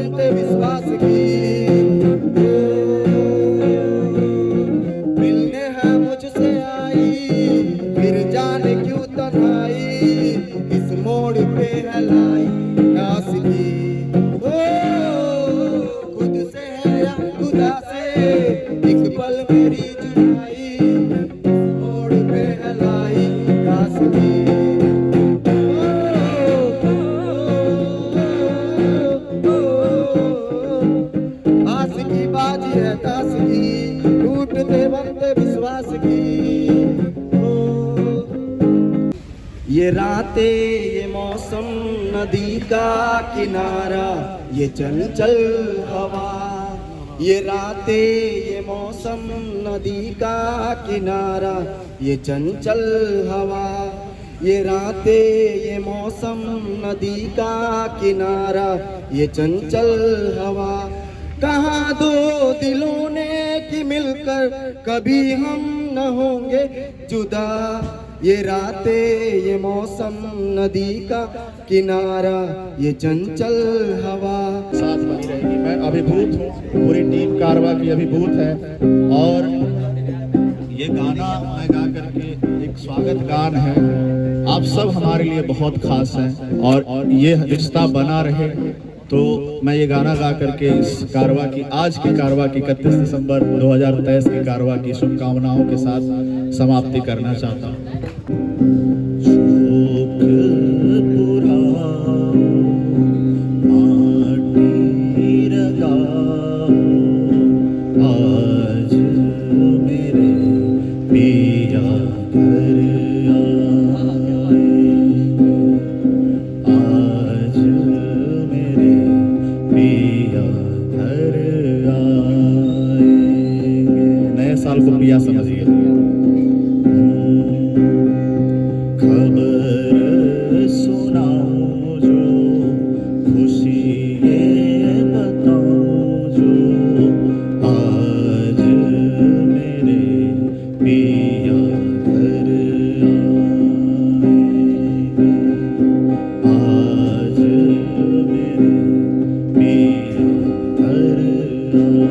बनते विश्वास की। मिलने है मुझसे आई, फिर जाने क्यों तन्हाई, इस मोड़ पे है लाई आस की। खुद से है या खुदा से एक पल मेरी जुदाई, इस मोड़ पे है लाई आस की। आस की बाजी है तास की, टूटते बनते विश्वास की। ये रातें ये मौसम नदी का किनारा, ये चंचल हवा। ये रातें ये मौसम नदी का किनारा, ये चंचल हवा। ये रातें ये मौसम नदी का किनारा, ये चंचल हवा। कहाँ दो दिलों ने कि मिलकर कभी हम न होंगे जुदा। ये रातें ये मौसम नदी का किनारा, ये चंचल हवा। साथ बनी रहेगी। मैं अभिभूत हूँ, पूरी टीम कारवा की अभिभूत है। और ये गाना मैं गा करके एक स्वागत गान है। आप सब हमारे लिए बहुत खास हैं और ये रिश्ता बना रहे, तो मैं ये गाना गा करके इस कारवा की, आज की कारवा की 31 दिसंबर 2023 की कारवा की शुभकामनाओं के साथ समाप्ति करना चाहता हूँ। आज मेरे पिया घर आज मेरे पिया घर आएंगे। नए साल को पिया समझिए। खबर सुनाओ जो खुशी ये बताओ जो आज मेरे पिया घर आएंगे। आज मेरे पिया घर आएंगे।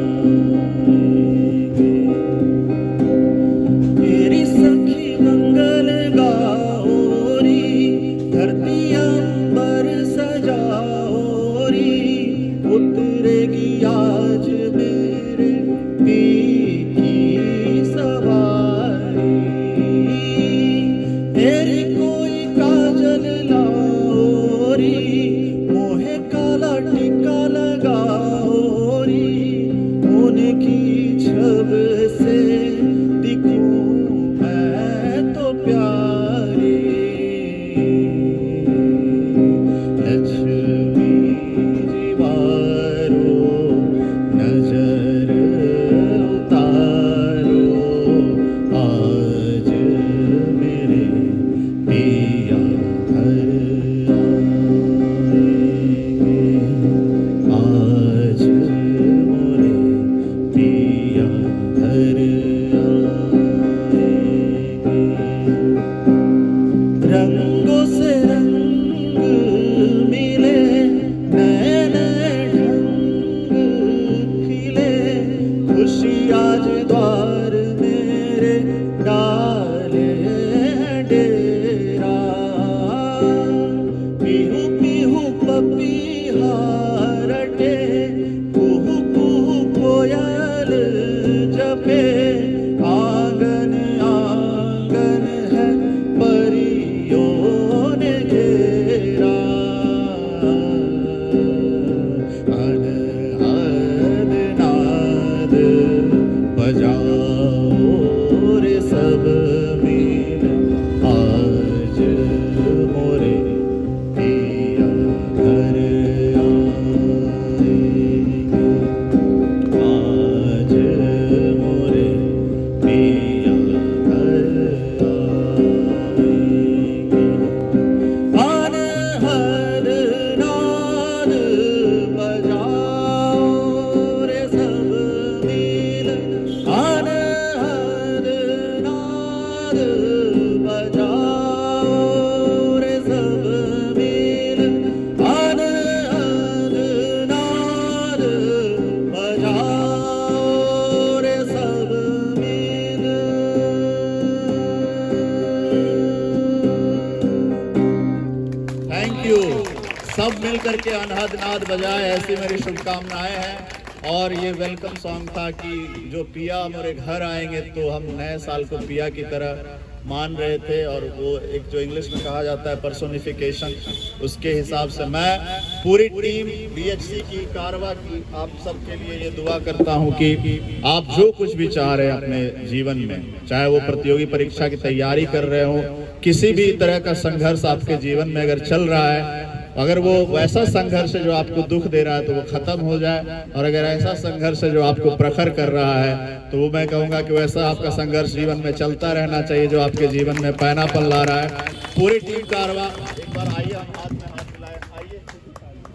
सब मिल करके अनहद नाद बजाए, ऐसी मेरी शुभकामनाएं हैं। और ये वेलकम सॉन्ग था कि जो पिया हमारे घर आएंगे तो हम नए साल को पिया की तरह मान रहे थे, और वो एक जो इंग्लिश में कहा जाता है पर्सोनिफिकेशन, उसके हिसाब से मैं पूरी टीम बीएचसी की, कारवा की, आप सबके लिए ये दुआ करता हूँ कि आप जो कुछ भी चाह रहे हैं अपने जीवन में, चाहे वो प्रतियोगी परीक्षा की तैयारी कर रहे हो, किसी भी तरह का संघर्ष आपके जीवन में अगर चल रहा है, अगर वो वैसा संघर्ष है जो आपको दुख दे रहा है तो वो खत्म हो जाए, और अगर ऐसा संघर्ष है जो आपको प्रखर कर रहा है तो वो मैं कहूँगा कि वैसा आपका संघर्ष जीवन में चलता रहना चाहिए जो आपके जीवन में पैनापन ला रहा है। पूरी टीम कारवा, एक बार आइए, हम हाथ में हाथ मिलाएं, आइए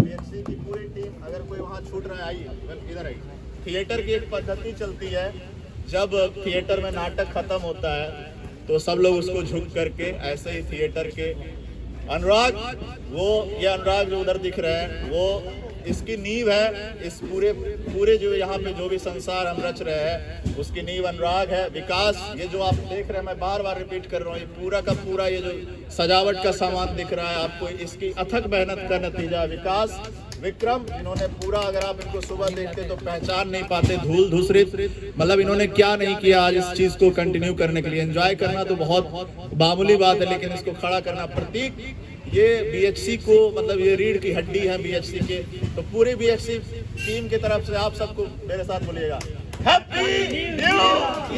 बीएचसी की पूरी टीम। अगर कोई वहाँ छूट रहा है आइए, इधर आइए। थिएटर की एक पद्धति चलती है, जब थिएटर में नाटक खत्म होता है तो सब लोग उसको झुक करके, ऐसे ही थिएटर के अनुराग, वो ये अनुराग जो उधर दिख रहे हैं, वो इसकी नींव है, इस पूरे जो यहाँ पे जो भी संसार हम रच रहे हैं उसकी नींव अनुराग है। विकास, ये जो आप देख रहे हैं, मैं बार बार रिपीट कर रहा हूँ, ये पूरा का पूरा ये जो सजावट का सामान दिख रहा है आपको, इसकी अथक मेहनत का नतीजा। विकास, विक्रम, इन्होंने पूरा, अगर आप इनको सुबह देखते तो पहचान नहीं पाते, धूल धूसरित, मतलब इन्होंने क्या नहीं किया आज इस चीज को कंटिन्यू करने के लिए। एंजॉय करना तो बहुत मामूली बात है, लेकिन इसको खड़ा करना। प्रतीक, ये बीएचसी को, मतलब ये रीढ़ की हड्डी है बीएचसी के, तो पूरी बीएचसी टीम की तरफ से आप सबको मेरे साथ बोलिएगा happy new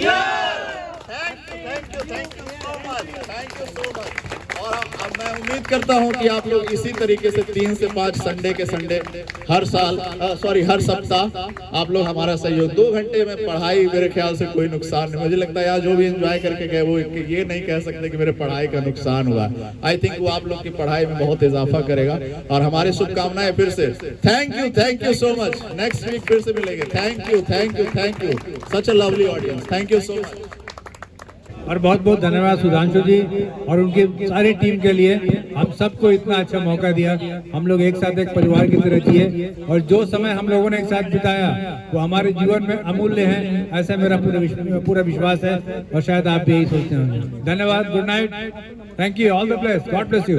year. Thank you so much. और अब मैं उम्मीद करता हूं कि आप लोग इसी तरीके से 3 से 5 संडे के संडे हर सप्ताह आप लोग हमारा सहयोग। 2 घंटे में पढ़ाई मेरे ख्याल से कोई नुकसान नहीं, मुझे लगता है यार जो भी एंजॉय करके गए वो ये नहीं कह सकते कि मेरे पढ़ाई का नुकसान हुआ। आई थिंक वो आप लोग की पढ़ाई में बहुत इजाफा करेगा, और हमारी शुभकामनाएं फिर से। Thank you so much. Next week फिर से मिलेंगे। Thank you such a lovely audience. Thank you so much. और बहुत बहुत धन्यवाद सुधांशु जी और उनकी सारी टीम के लिए, हम सबको इतना अच्छा मौका दिया। हम लोग एक साथ एक परिवार की तरह जिए, और जो समय हम लोगों ने एक साथ बिताया वो हमारे जीवन में अमूल्य है, ऐसा मेरा पूरा विश्वास है, और शायद आप भी यही सोचते होंगे। धन्यवाद, good night, thank you, all the best, God bless you.